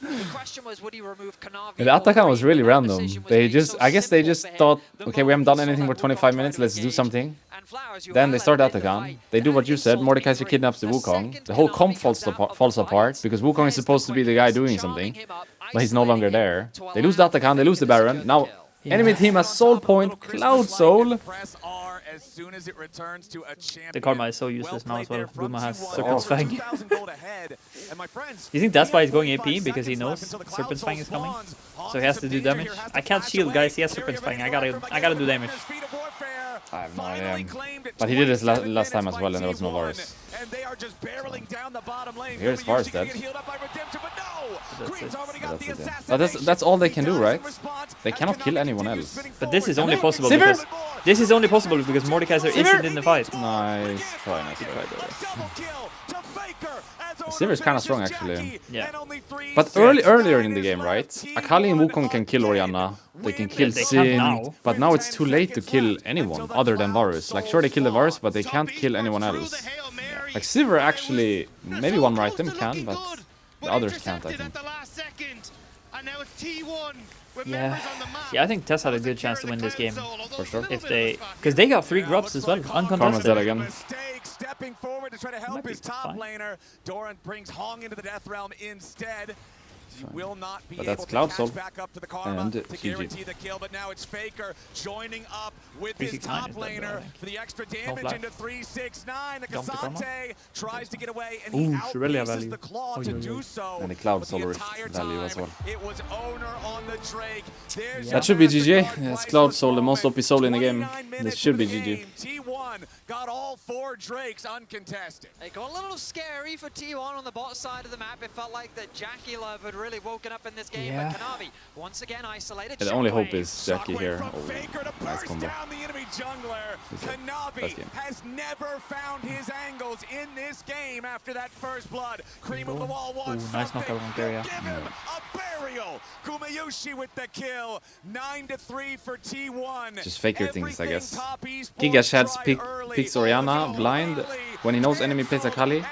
The question was, would he remove Kanavi? The Atakan was really random. I guess they just thought, okay, we haven't done anything for 25 minutes, let's do something. Then they start Atakan. They do what you said, Mordekaiser kidnaps the Wukong. The whole comp falls apart because Wukong is supposed to be the guy doing something, but he's no longer there. They lose the Atakan, they lose the Baron. Now, enemy team has Soul Point, Cloud Soul. The karma is so useless now as well. Guma has Serpent's Fang. You think that's why he's going AP? Because he knows Serpent's Fang is coming? So he has to do damage? I can't shield, guys. He has Serpent's Fang. I gotta do damage. I have no idea. But he did this last time as well, and there was no Varus. Here's Varus dead. That's all they can do, right? They cannot kill anyone else. But this is only possible Sivir? because Mordekaiser isn't in the fight. Nice try, nice try. Sivir's kind of strong actually. Yeah. But earlier in the game, right? Akali and Wukong can kill Orianna. They can kill They Sin. can't now. But now it's too late to kill anyone other than Varus. Like, sure, they kill the Varus, but they can't kill anyone else. Like, Sivir actually, maybe one right them can, but the others can't, I think. Yeah, I think Tes had a good chance to win this game. For sure. Because they got 3 grubs as well, Karma's dead uncontested. again. Stepping forward to try to help Might be his top fine. laner. Doran brings Hong into the death realm instead. Will not be But that's able Cloud to Soul catch back up to the karma and to GG. guarantee the kill, but now it's Faker joining up with his 369 top is dead, though, I laner think. for the extra damage flash. into 369. The Jump to karma. Kasante tries to get away, and Ooh, he Shirelia outpaces value. the claw Oh, to yeah, do yeah. so. And the Cloud But Soul the Rift entire value as time, well. it was owner on the Drake. There's That should be GG. That's Cloud Soul, the most OP soul in the game. This should be GG. T1 got all 4 Drakes uncontested. It got a little scary for T1 on the bot side of the map. It felt like that Jackie Love had really woken up in this game, Yeah. but Kanavi once again isolated. The only hope Shockwave. is Jackie here. From Oh, Faker to nice burst combo. down the enemy jungler. Kanavi Best game. has never found his angles in this game after that first blood. Cream of the wall wants Ooh, nice knockout on Keria. Give him a burial. Kumayushi with the kill. 9-3 for T1. Just Faker things, I guess. Everything top esports Giga Shads tried early. picks Orianna blind when he knows enemy plays Akali.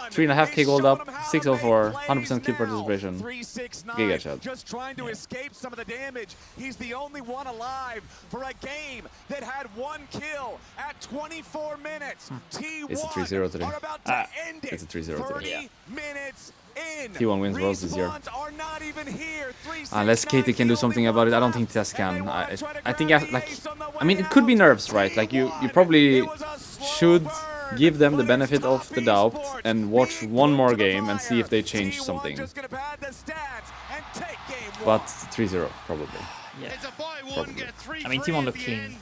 3.5k gold up, 604, 100% kill participation. Giga Chad. Just trying to escape some of the damage. He's the only one alive for a game that had 1 kill at 24 minutes. T1 It's a 3-0 today. are about to end it. It's a 3-0 today. 30 minutes in. T1 wins Worlds this year. Respawns are not even here. Unless Katie can do something about it, I don't think Tes can. I think, I mean, it could be nerfs, right? Like, you probably should give them the benefit of the doubt and watch one more game and see if they change something. But 3-0, probably. Yeah. Probably. I mean, T1 looked clean.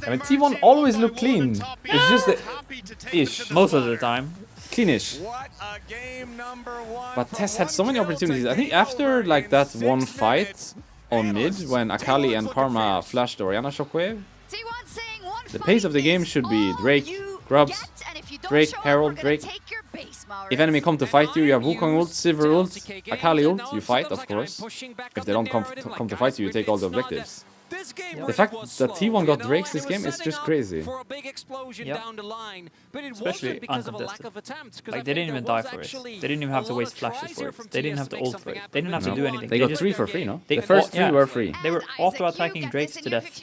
I mean, T1 always look clean. It's just the ish. Most of the time. Cleanish. But Tes had so many opportunities. I think after like that one fight, on mid when Akali and Karma flashed Orianna Shockwave. The pace of the game should be Drake, Grubs, Drake, Herald, Drake. If enemy come to fight you, you have Wukong ult, Silver ult, Akali ult, you fight, of course. If they don't come to fight you, you take all the objectives. The fact that T1 got Drakes this game is just crazy. Yeah. Especially uncontested. Like, they didn't even die for it. They didn't even have to waste flashes for it. They didn't have to ult for it. They didn't have to do anything. They got 3 for free, no? The first 3 were free. They were auto-attacking Drakes to death.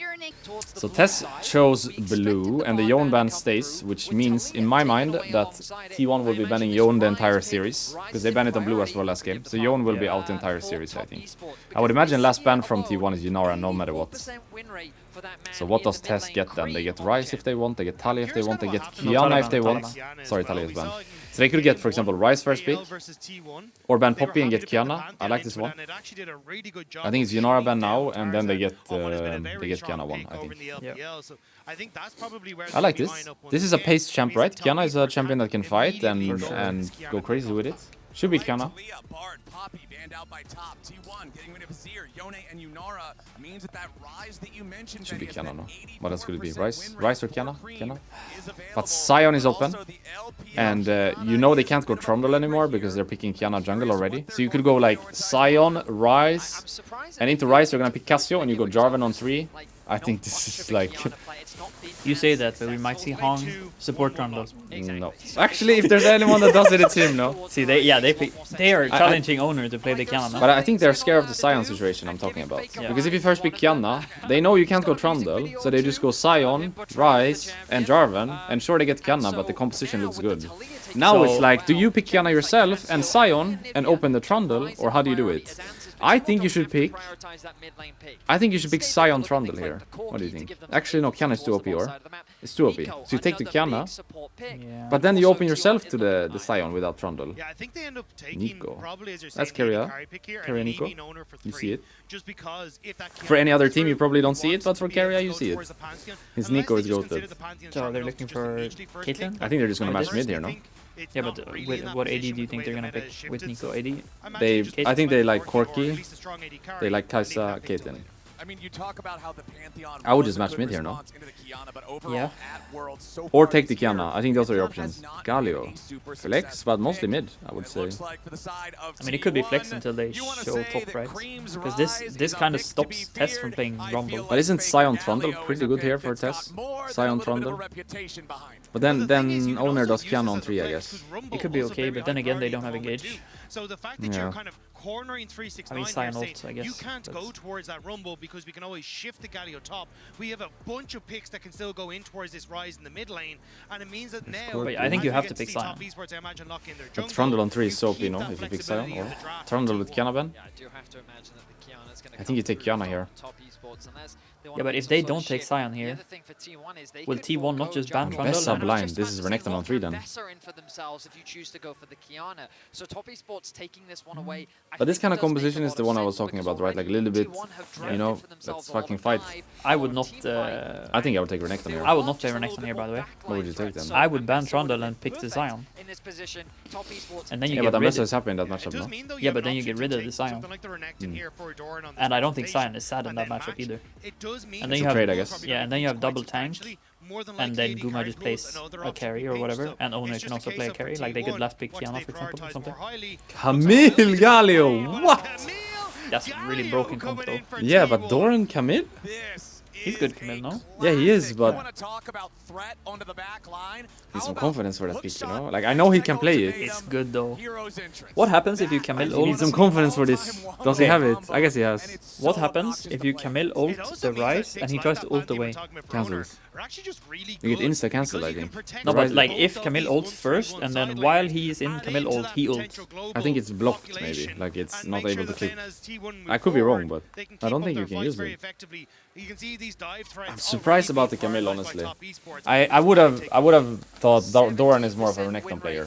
So Tes chose blue and the Yone ban stays, which means, in my mind, that T1 will be banning Yone the entire series. Because they banned it on blue as well last game. So Yone will be out the entire series, I think. I would imagine last ban from T1 is Yunara, no matter what. So what does Tes get then? They get Ryze if they want, they get Talia if they want, they get Kiana if they want. Sorry, Talia is banned. So they could get, for example, Ryze first pick, or ban Poppy and get Kiana. I like this one. I think it's Yunara ban now, and then they get Kiana one, I think. I like this. This is a paced champ, right? Kiana is a champion that can fight and go crazy with it. Should be Kiana. Should be Kiana, no? What else could it be? Ryze or Kiana? Kiana? But Sion is open. And you know they can't go Trundle anymore because they're picking Kiana jungle already. So you could go like Sion, Ryze, and into Ryze you're gonna pick Cassio and you go Jarvan on 3. I think this is like... You say that, but we might see Hong support Trundle. No. Actually, if there's anyone that does it, it's him, no? See, they are challenging owner to play the Kiana. But I think they're scared of the Sion situation I'm talking about. Yeah. Because if you first pick Kiana, they know you can't go Trundle, so they just go Sion, Ryze, and Jarvan, and sure they get Kiana, but the composition looks good. Now it's like, do you pick Kiana yourself and Sion and open the Trundle, or how do you do it? I think you should pick Sion Trundle here. What do you think? Actually, no, Kiana is too OP, or? It's too OP. So you take the Kiana, but then you open yourself to the Sion without Trundle. Nico. That's Keria. Keria Nico. You see it. For any other team, you probably don't see it, but for Keria, you see it. His Nico is goated. So they're looking for Caitlyn? I think they're just gonna match mid here, no? Yeah, but with what AD do you think they're gonna pick with Nico? AD? I think they like Corki, they like Kai'Sa, Caitlyn. I mean, you talk about how the Pantheon I would just match mid here, no? Yeah. Or take the Kiana. I think those are your options. Galio. Flex, but mostly mid, I would say. I mean, it could be flex until they show top, right? Because this kind of stops Tes from playing Rumble. But isn't Sion Trundle pretty good here for Tes? Sion Trundle. But then owner does Kiana on 3, I guess. It could be okay, but then again, they don't have engage. So the fact that you're kind of cornering 369, Sion ult, I guess. you can't go towards that Rumble because we can always shift the Galio top. We have a bunch of picks that can still go in towards this Ryze in the mid lane, and it means that now... But I think you have to pick Sion. But Trundle on 3 is so OP, no? If you pick Sion, or Trundle with Kiana Ben? I think you take Kiana here. Yeah, but if they don't take Sion here, will T1 not just ban Trundle? Bessa blind. This is Renekton on 3 then. But this kind of composition is the one I was talking about, right? Like a little bit, you know, let's fucking fight. I would not... I think I would take Renekton here. I would not play Renekton here, by the way. What would you take then? I would ban Trundle and pick the Sion. And then you get but rid Bessa is happy in that matchup, no? Yeah, but then you get rid of the Sion. And I don't think Sion is sad in that matchup either. And then you have trade, I guess. Yeah, and then you have double tank, and then Guma just plays a carry or whatever, and owner can also play a carry. Like they could last pick Kiana, for example, or something. Camille Galio, what? That's a really broken comp though. Yeah, but Doran Camille? He's good, Camille, no? Yeah, he is, but he's some confidence for that pick, you know? Like, I know he can play it. It's good though. What happens if you Camille He ult? needs some confidence for this. Does he have it? I guess he has. What happens if you Camille ult the Ryze and he tries to ult away? Cancels. You get insta cancel, I think. No, but like if Camille ults first and then while he is in Camille ult, he ults. I think it's blocked maybe, like it's not able to click. I could be wrong, but I don't think you can use it. I'm surprised about the Camille, honestly. I would have thought Doran is more of a Renekton player.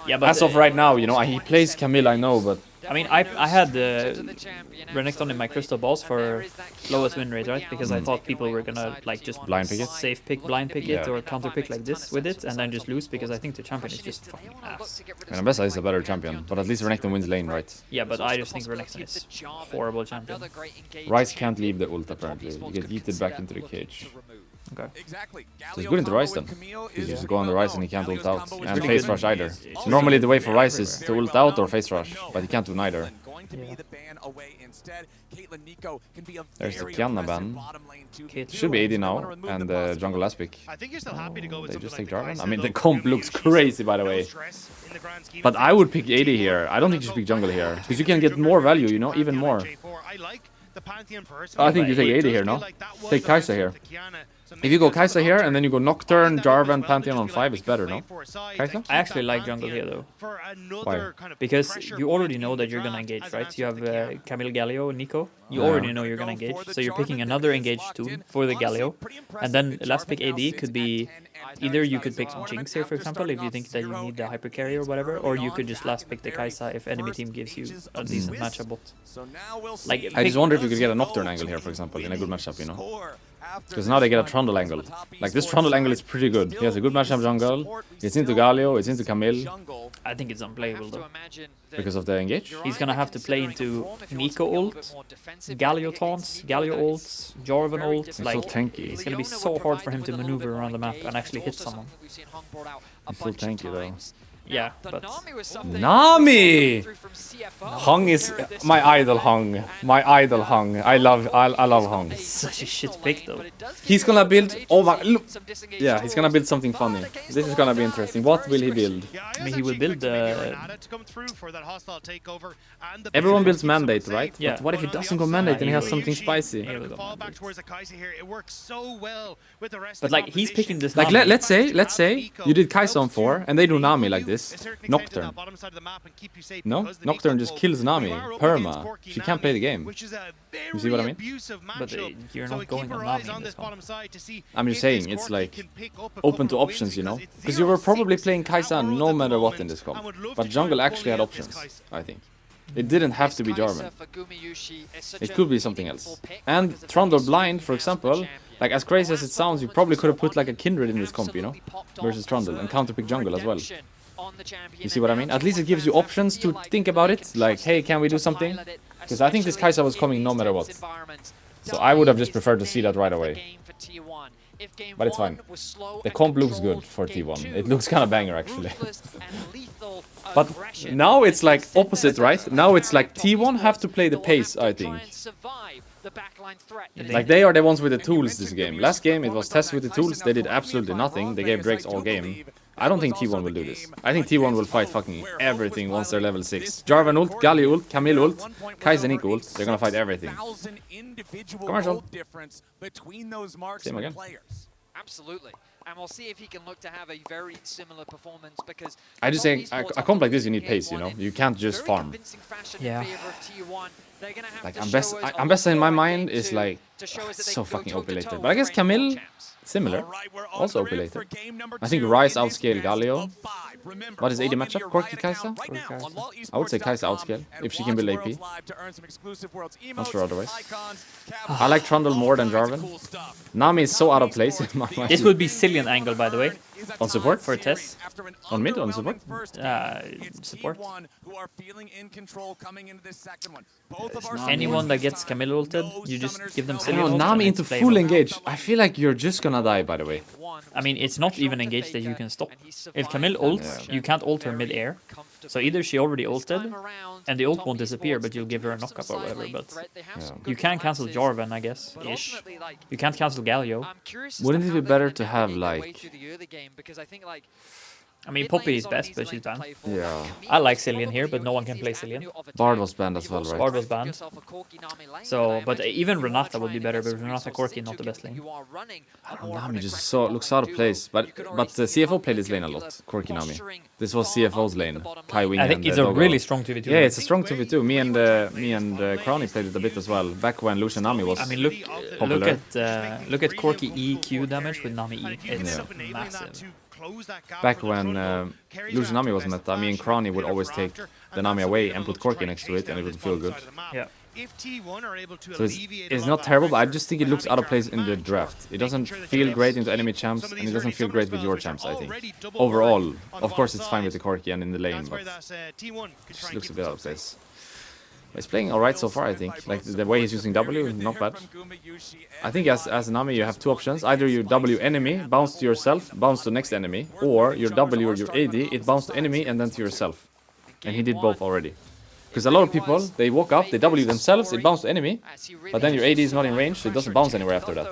Yeah, but as of right now, you know, he plays Camille, I know, but I mean, I had Renekton in my crystal balls for lowest win rate, right? Because I thought people were gonna like just Blind pick it? safe pick, blind pick it, Yeah. or counter pick like this with it, and then just lose because I think the champion is just fucking ass. And Ambessa is a better champion, but at least Renekton wins lane, right? Yeah, but I just think Renekton is horrible champion. Ryze can't leave the ult apparently. You get yeeted back into the cage. Okay. So it's good into Ryze then. He's just go on the Ryze and he can't ult out. And really face good. rush either. Normally the way for Ryze is to ult out or face rush, but he can't do neither. Yeah. There's the Kiana ban. Kate. Should be AD now, and jungle last pick. I think you're still happy to go with They something just like take Jarvan. Kai'Sa, I mean, the though. comp looks crazy, by the No way. stress in the grand scheme But of I things. would pick AD here. I don't think you should pick jungle here, because you can get more value, you know, even more. I like the Pantheon personally, I think you but take it 80 does here, feel no? like that was Take the Kai'Sa answer here. to Kiana. So If you go maybe that's Kai'Sa here, the and then you go I Nocturne, think that would Jarvan, well Pantheon just on be 5 like, is better, we no? can play 4 sides Kai'Sa? and keep I actually that like jungle Pantheon here though, for another Why? kind of because pressure you already point know in that the you're gonna draft engage, as an right? You answer have to Kiana. Camille Galio, Nico. You Yeah. already know you're gonna engage, so you're picking another engage tool for the Galio, and then last pick AD could be either you could pick some Jinx here, for example, if you think that you need the hyper carry or whatever, or you could just last pick the Kai'Sa if enemy team gives you a decent matchup bot. Like, I just wonder if you could get a Nocturne angle here, for example, in a good matchup, you know? Because now they get a Trundle angle. Like, this Trundle angle is pretty good. He has a good matchup jungle. It's into Galio, it's into Camille. I think it's unplayable though. Because of the engage? He's gonna have to play into Nico ult, Galio taunts, Galio ults, Jarvan ult. He's Like, so tanky. it's gonna be so hard for him to maneuver around the map and actually hit someone. He's so tanky though. Yeah, but Nami! Hung is my idol. Hung, my idol. Hung. I love Hung. it's such a shit pick though. He's gonna build. Oh my! Look. Yeah, he's gonna build something funny. This is gonna be interesting. What will he build? I mean, he will build Everyone builds mandate, right? Yeah. But what if he doesn't go mandate and he has something spicy? He will go mandate. But like, he's picking this. Like Nami. let's say you did Kai'Sa on 4 and they do Nami like this. Nocturne. No, Nocturne just kills Nami. Perma. She can't play the game. You see what I mean? But you're not going on Nami in this one. I'm just saying, it's like open to options, you know? Because you were probably playing Kai'Sa no matter what in this comp. But jungle actually had options, I think. It didn't have to be Jarvan. It could be something else. And Trundle blind, for example, like as crazy as it sounds, you probably could have put like a Kindred in this comp, you know? Versus Trundle, and counterpick jungle as well. You see what I mean? At least it gives you options to think about it. Like, hey, can we do something? Because I think this Kai'Sa was coming no matter what. So I would have just preferred to see that right away. But it's fine. The comp looks good for T1. It looks kind of banger, actually. But now it's like opposite, right? Now it's like T1 have to play the pace, I think. Like, they are the ones with the tools this game. Last game it was Tes with the tools. They did absolutely nothing. They gave Drakes all game. I don't think T1 will do this. I think T1 will fight fucking everything once they're level 6. Jarvan ult, Galio ult, Camille ult, Kai'Sa Nico ult. They're gonna fight everything. Commercial. Same again. Absolutely. And we'll see if he can look to have a very similar performance, because I just say, a comp like this you need pace, you know? You can't just farm. Yeah. Like, Ambessa in my mind is like, so fucking OP later. But I guess Camille, similar. Also OP later. I think Ryze outscale Galio. What is AD matchup? Corki Kai'Sa? I would say Kai'Sa outscale, if she can build AP. Not sure otherwise. I like Trundle more than Jarvan. Nami is so out of place in my mind. This would be Cillian angle, by the way. On support? For Tes. On mid? On support? Support. Nami. Anyone that gets Camille ulted, you just give them I Cillian know, ult Nami and into it's playable. full engage. I feel like you're just gonna die, by the way. I mean, it's not even engaged that you can stop. If Camille ults, you can't ult her mid-air. So either she already ulted, and the ult won't disappear, but you'll give her a knockup or whatever. But you can cancel Jarvan, I guess, ish. You can't cancel Galio. Wouldn't it be better to have, like... I mean, Poppy is best, but she's banned. Yeah. I like Cillian here, but no one can play Cillian. Bard was banned as well, right? Bard was banned. So, but even Renata would be better, but Renata Corki not the best lane. Nami just looks out of place. But the CFO played this lane a lot, Corki Nami. This was CFO's lane. Kai Wing I think and it's a Doggo. really strong 2v2. Yeah, it's a strong 2v2. Me and Crowny played it a bit as well, back when Lucian Nami was I mean, look popular. at Corki EQ damage with Nami E. It's massive. close that gap back from the when front row. Kerry's gonna Lucian have Nami to was invest meta, the me and flash, Crony make would a bit always of take rafter, the and Nami that's what away we're and gonna put look to try Corki and next to chase it, and down it this would feel bottom good. side of the map. Yeah. If T1 are able to So alleviate it's a lot not of that terrible, but I pressure, just think it we're looks having out of to place arm in the match or draft. It making doesn't sure that feel you're able great to into enemy keep champs, some of and these it doesn't early feel summoner great with spells, your which are champs, I think. already double Overall, worked on of the course bottom it's fine with side. the Corki and in the lane, That's where but that T1 can it try and looks a keep bit out of themselves safe. place. He's playing alright so far, I think. Like, the way he's using W, not bad. I think as Nami, you have two options. Either you W enemy, bounce to yourself, bounce to next enemy, or your W or your AD, it bounce to enemy and then to yourself. And he did both already. Because a lot of people, they walk up, they W themselves, it bounces to enemy, but then your AD is not in range, so it doesn't bounce anywhere after that.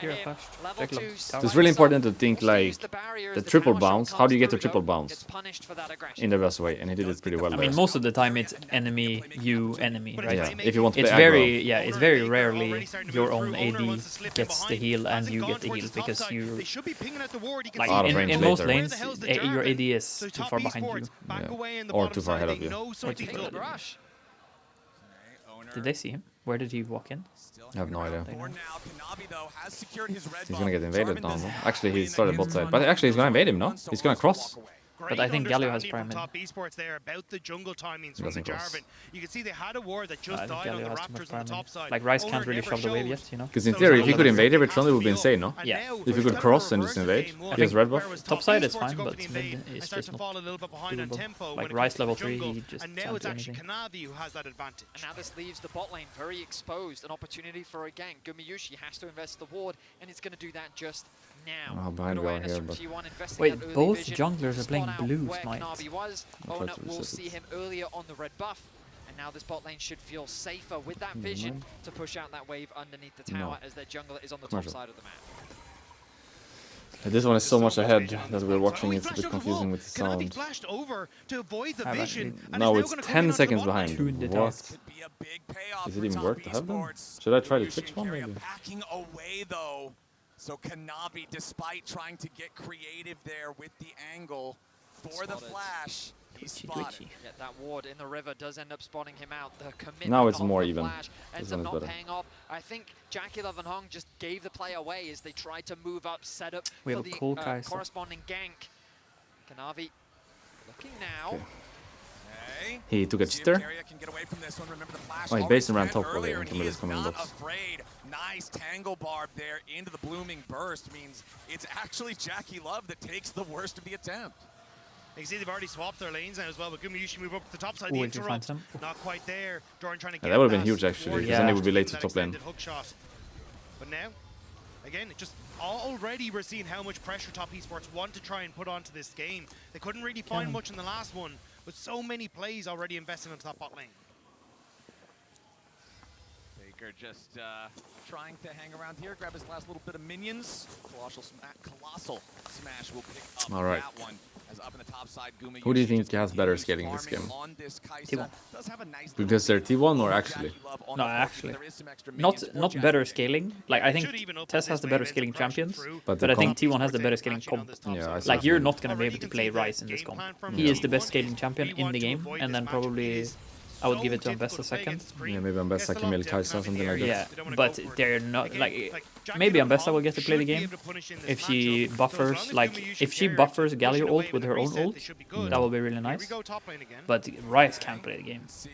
Here, flash. Check low. So it's really important to think like the triple bounce. How do you get the triple bounce in the best way? And he did it pretty well I there. mean, most of the time it's enemy, you, enemy, right? Yeah, if you want to play It's aggro. very, yeah, it's very rarely your own AD gets the heal and you get the heal because you, like Out of range in most later. lanes, your AD is too far behind you. Yeah. Or too far ahead of you. Or too far ahead of you. Did they see him? Where did he walk in? I have no idea. For now, Kanavi, though, has secured his red He's gonna get buff. invaded now. Jarvan No? does Actually, he have started bot side. But actually, he's gonna invade him, no? He's gonna cross. But I think Galio has Prime Prime in. Top Esports there about the jungle timings from the Doesn't cross. Jarvan. You can see they had a ward that I just think died on the Galio has too much Raptors on Prime the in. top side. Like Rice Owner can't really never shove the wave showed. yet, you know? Because in So theory, if he Jarvan could has invade to every be turn, it would be insane, no? And Yeah. now If you could it's cross kind and of just a invade reverse game. against red buff. Whereas Top side is Esports fine, go but for the mid invade is and starts just to not fall a little bit behind on doable. tempo Like when it Rice comes to level the 3, jungle, he just and now can't it's do actually anything. Kanavi who has that advantage. And now this leaves the bot lane very exposed. An opportunity for a gank. Gumiyushi has to invest the ward, and it's going to do that just now. Oh, behind Good we are awareness here, from but... T1 investing Wait, that early both vision junglers to are playing spot out blue where Smite. Kanavi was. I'll try Owner to will reset see it. him earlier on the red buff. And now this bot lane should feel safer with that vision to push out that wave underneath the tower as their jungler is on the top Commercial. side of the map. This one is so much ahead Vision on that this we're one. watching. Oh, he It's a flashed bit over the confusing wall. with the Kanavi sound. flashed over to avoid the Have vision. actually- and No, is now it's gonna come 10 in onto the seconds bot lane. behind. Two in the What? dark. Could be a big payoff Does it for even Top work to have them? Esports. Should I try to Gumiyushi Twitch and one, Keria maybe? backing away though. So Kanavi, despite trying to get creative there with the angle for the Spotted. flash, he's Twitchy, spotted. twitchy. Yeah, that ward in the river does end up spotting him out. The commitment Now it's of more the even. flash ends This up one is not better. paying off. I think Jackie Love and Hong just gave the play away as they tried to move up, set up We for have a the cool Kai'Sa. corresponding gank. Kanavi looking now. Okay. Okay. He took a See if cheater. Keria can get away from this one. Remember the flash Oh, he already based around spent top earlier, earlier, and and he Camille's is coming in not box. afraid. Nice tangle barb there into the blooming burst means it's actually Jackie Love that takes the worst of the attempt. You can see they've already swapped their lanes now as well, but Gumiyushi move up to the top side. Ooh, The if he finds interrupt, him. not quite there. Doran trying to Yeah, get that would've been that huge, actually, ward because then they would be late to that top lane. extended hook shot. But now, again, it just already we're seeing how much pressure Top Esports want to try and put onto this game. They couldn't really find Cannon. much in the last one, but so many plays already invested into that bot lane. Faker just trying to hang around here, grab his last little bit of minions. Colossal Smash will pick up All right. that one. As up in the top side, Gumiyushi Who do you think just has better continues scaling this farming game? on this Kai'Sa. T1. Does have a nice Because they're T1 or actually? Jackie Love on No, the board, actually. there is some extra Not minions for not Jackie. better scaling. Like I Should think even open Tes this has the wave better into scaling crashing champions, through. But the but I think comp- T1 has the Esports better are scaling crashing on comp. this top Yeah, side. I see Like what you're you mean. not gonna be Already able to you can play see the Rice in this game comp. plan from He is T1. the best scaling champion We in want the to game, avoid and this then matchup. It probably is I would so give it to difficult Ambessa to play second. against Scream. Yeah, maybe Ambessa, Gets the Camille, lockdown, Kai'Sa, Kanavi something like here. that. Yeah, They don't wanna but go for it. they're not Again, like Jackie maybe Love and Ambessa will Hong get to play the should be game able to punish in this if she matchup. So as buffers long as like Gumiyushi if she and Keria buffers pushing Galio away ult with the her own reset, they ult, should be good. that will be really Here we nice. go, top lane again. But Rice can't play the game. See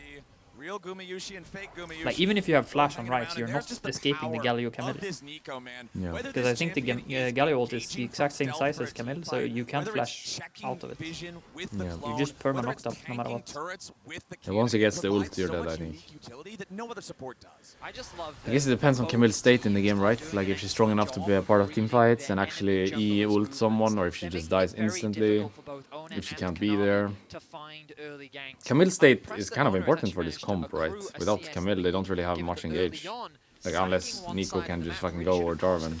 real Gumiyushi and fake Gumiyushi. Like even if you have flash on hanging Rice, around, you're and not there's just the escaping the power Galio of Camille. this Nico, man. Yeah. Whether Because this I think the champion is Galio ult is the engaging exact from same stealth size for as a Camille, team so fight, you can't whether flash it's checking out of it. vision with the Yeah. clone, You just perma whether knocked it's up no matter tanking what. turrets with the Yeah, once he cannon, gets the ult, provides you're so dead, much I think. unique utility that no other support does. I just love I guess it depends on Camille's state in the game, right? Like if she's strong enough to be a part of team fights and actually E ult someone, or if she just dies instantly, if she can't be there. Camille's state is kind of important for this comp, right? Without Camille, they don't really have much engage. Like unless Nico can just fucking go or Jarvan.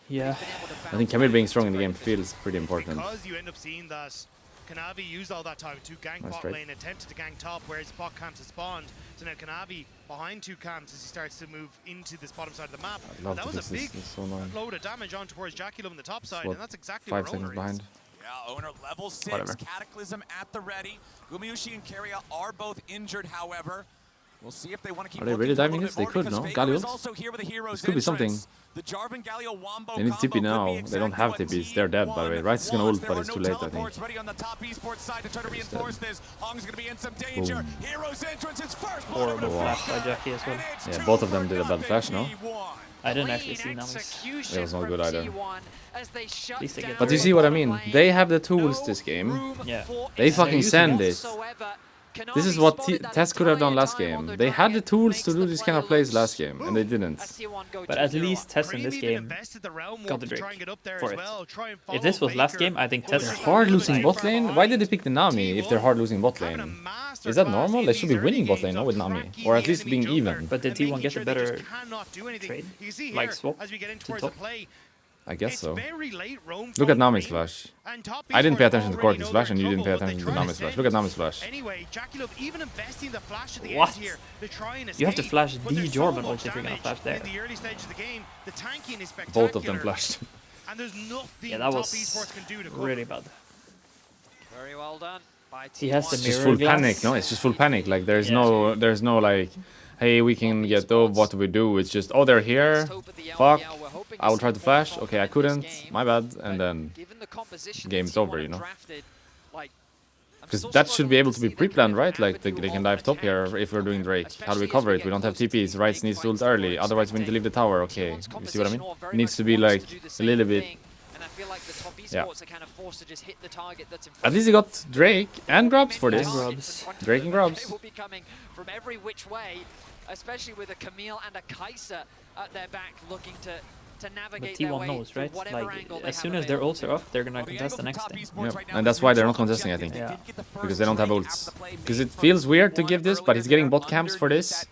Yeah. I think Camille being strong in the game feels pretty important. Because you end up seeing that Kanavi used all that time to gank Nice bot trade. lane, attempted to gank top, whereas bot camps has spawned. So now Kanavi behind two camps as he starts to move into this bottom side of the map. I'd love And that to was fix a this, big it's so annoying. load of damage on towards Jackie Love on the top side, what, and that's exactly 5 where seconds Owner behind. is. Yeah, owner level 6, Whatever. Cataclysm at the ready. Gumiyushi and Keria are both injured, however. We'll see if they want to keep Are they really looking for a diving little this? bit They more could, because no? Faker is Galio? also here with a hero's This could be something. entrance. The Jarvan Galio wombo They need combo TP could now. be They don't exactly have what TPs. They're dead, by the way. T1 Rice is gonna ult, wants. but There it's are too no late, I think. teleports ready on the top esports side to try to reinforce this. Hong's going to be in some danger. Boom. Hero's entrance is first. Horrible flash by Jackie as well. Yeah, both of them did a bad flash, no? I didn't actually see Nami's. It was not good either. At least they get But you see what I mean? They have the tools this game. Yeah. They fucking using send it. it. This is what Tes could have done last game. They had the tools to do these kind of plays last game, and they didn't. But at least Tes in this game got the Drake for it. If this was last game, I think Tes They're hard losing bot lane? Why did they pick the Nami if they're hard losing bot lane? Is that normal? They should be winning bot lane, no, with Nami. Or at least being even. But did T1 get a better trade? Like swap to top? I guess so. Look at Nami's flash. I didn't pay attention to Corki's flash, and you didn't pay attention to Nami's flash. Look at Nami's flash. What? You have to flash the Jorvan ult if you're gonna flash there. Both of them flashed. Yeah, that was really bad. Very well done by He has the It's just mirror full glass. panic, no? It's just full panic. Like there's Yeah. no like, hey, we can get dope. What do we do? It's just, oh, they're here. Fuck. I will try to flash. Okay, I couldn't. My bad. And then game's over, you know. Because that should be able to be pre-planned, right? Like they can dive top here if we're doing Drake. How do we cover it? We don't have TPs. Rice needs to ult early. Otherwise, we need to leave the tower. Okay, you see what I mean? It needs to be like a little bit. Yeah. At least he got Drake and Grubs for this. Grubs. Drake and Grubs. Will be coming from every which way, especially with a Camille and a Kai'Sa at their back, looking to But navigate their T1 way knows, through right? whatever Like, angle they as have soon as their available ults to are them. up, they're gonna contest the next thing. Yeah. And that's why they're not contesting, I think. Yeah. Because they don't have ults. Because it feels weird to give this, but he's getting bot camps for this,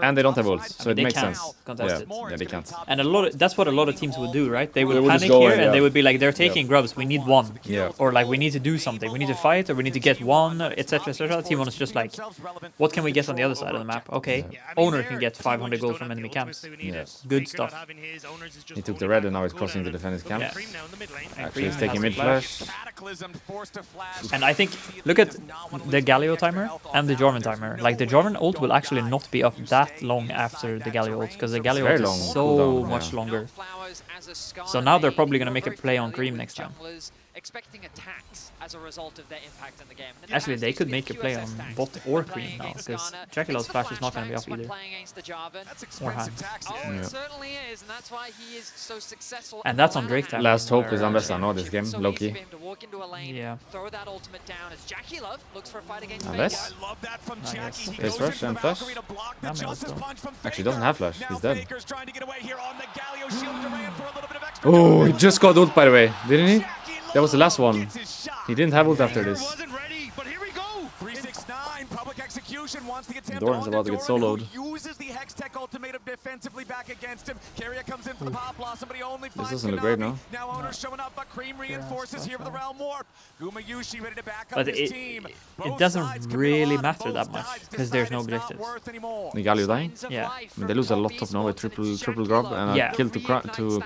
and they don't have ults, so it They makes can't sense. contest Yeah, it. yeah, they can't. And that's what a lot of teams would do, right? They would would just panic go here in, and they yeah. would be like, they're taking Grubs, we need one. Yeah. Or like, we need to do something, we need to fight, or we need to get one, etc. etc. T1 is just like, what can we get on the other side of the map? Okay, Owner can get 500 gold from enemy camps. Yeah. Good stuff. He took the red and now he's crossing to defend his camp. Yeah. Actually, he's Cream taking has mid a flash. flash. And I think, look at the Galio timer and the Jorvan timer. Like, the Jorvan ult will actually not be up that long after the Galio ult, because the Galio very ult long is so cooldown, much yeah. longer. So now they're probably going to make a play on Cream next time. Expecting attacks as a result of their impact in the game. And in the Actually, past, they it's could been make a play on QSS tax bot when or playing Cream now, against because Ghana. Jackilo's It's the flash is not going to be up flashbangs when either. playing against the Jarvan. Or hand. Oh, Yeah. it certainly is, and that's why he is so successful. And that's on Drake time. Last hope is where- Ambessa, no, this game, So low-key. easy for him to walk into a lane, Yeah. throw that ultimate down as Jackie Love looks for a fight against Unless- Faker. I love that from I Jackie. guess. He Face goes rush into the and flash. Valkyrie to block the Nami justice also. punch from Actually, Faker. doesn't have flash. Now He's dead. Faker's trying to get away here on the Galio shield to ran for a little bit of extra Oh, he cover. just got ult, by the way, didn't he? Jackie That was the last Love one. gets his shot. He didn't have ult after this. Wasn't ready, but here we go. 369, public execution wants the attempt Doran's on about to get Doran, soloed. who uses the Hex Tech ultimatum defensively back against him. Carrier comes in for the pop blossom, but he only finds doesn't look great, Konami. no? Now Owner's showing up, but Cream reinforces here for the Realm Warp. Gumayushi ready to back up But his it team. it doesn't really matter that much, because there's no objectives. The Galio dying? Signs of Yeah. life I mean, they from lose a top lot of now with esports, and triple it's grub Jackie and Love. Yeah. a kill to Reignites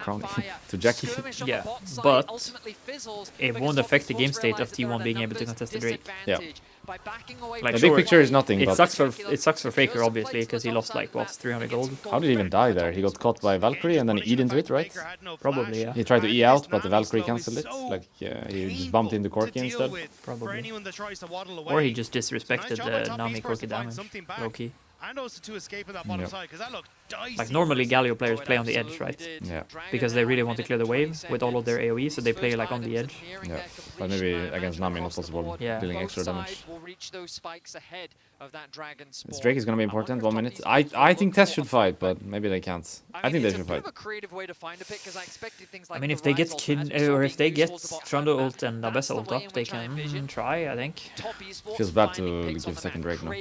Crown that to fire. Jackie. Skirmish on Yeah, the bot side but ultimately fizzles it because won't Top affect the Esports game state realize of that they're T1 at a being able to numbers contest the Drake. disadvantage. By backing away Like, The from big sure, picture is nothing, It but sucks for Faker obviously, because he lost like what, 300 gold. how did he even die there? He got caught by Valkyrie and then he eat into it, right? Probably, yeah. He tried to E out, but the Valkyrie cancelled it. Like, he just bumped into Corki instead. Probably. Or he just disrespected the Nami Corki damage, low key. And also to escape in that bottom Yeah. side, because that looked dicey. Like normally Galio players play on the edge, right? Yeah. Because they really want to clear the wave with all of their AoE, so they play like on the edge. Yeah, but maybe against Nami not possible, Yeah. dealing extra damage. This Drake is gonna be important, 1 minute. I think Tes should fight, but maybe they can't. I think they should fight. I mean, if they get or if they get Trundle ult and Abessa ult up, they can try, I think. Feels bad to give second Drake now.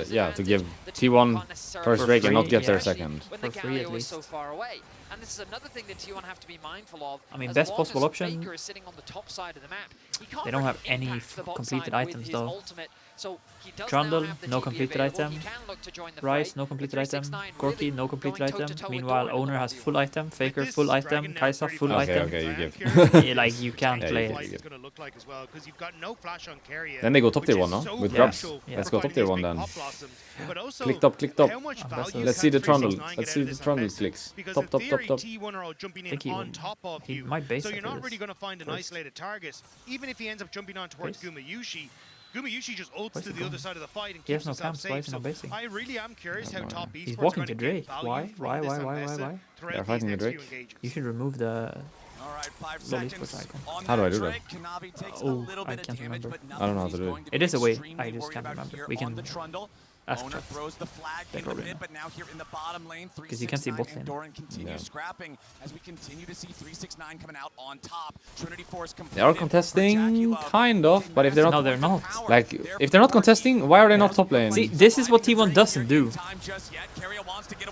Yeah, to give T1 first Drake and not get their second. When the For free, at Galio is so least. far away. And this is another thing that T1 have to be mindful of. I mean, As best long possible as option. Faker is sitting on the top side of the map, he can't They don't really have any impact the bot completed side with items, his though. ultimate. So he does Trundle, now have the no TP completed available. item. He can look to join the Rice, fray, no but completed item. 369 Gorky, really no completed going item. toe-to-toe with Meanwhile, Doran in Owner the has 1v1. full item. Faker, This full Dragon item. now Kaisa, 35 full Okay, item. okay, you I am give. curious Yeah, like, you can't Yeah, play you it. what give. it's going to look like as well, because you've got no flash on Keria. Then they go top tier which 1, no? is so With Yeah. grubs. crucial Yeah. Let's for go top finding tier these 1 big then. pop blossoms. But also, Click top, click top. how much Best value of- Let's can see the trundle. 369 Let's get see out of the this trundle investment? clicks. Because Top, in top, top, theory, top. T1 are all jumping I in think he on will- top of he you. might base So you're after not this. really going to find an First. isolated target. Even if he ends up jumping on towards Base. Gumayushi, Gumayushi just ults Where's to he the other going? side of the fight and He has keeps no himself camps, why safe. is he not So basing? I really am curious how top He's esports walking are to going to Drake. get value Why? from Why? this Why? Why? Why? investment Why? throughout They're these fighting next the few Drake. engagements. You should remove the All right, 5 lolly seconds spot icon. on How do I that do that? Drake. Kanavi takes a Oh, little I bit of can't damage, remember. but I don't know how nothing to do he's it. going to It be is a way, extremely I just worried can't about remember. here We on can the Trundle. ask Owner chat. throws the flag They in the probably mid, know. but now here in the bottom lane, 'Cause you can't see 369 bot and lane. Doran continues Yeah. scrapping as we continue to see 369 coming out on top. Trinity Force They are completed for contesting, Jackie Love. kind of, but if they're No, not, they're not. like, if they're not contesting, why are they not top lane? See, this is what T1 doesn't do.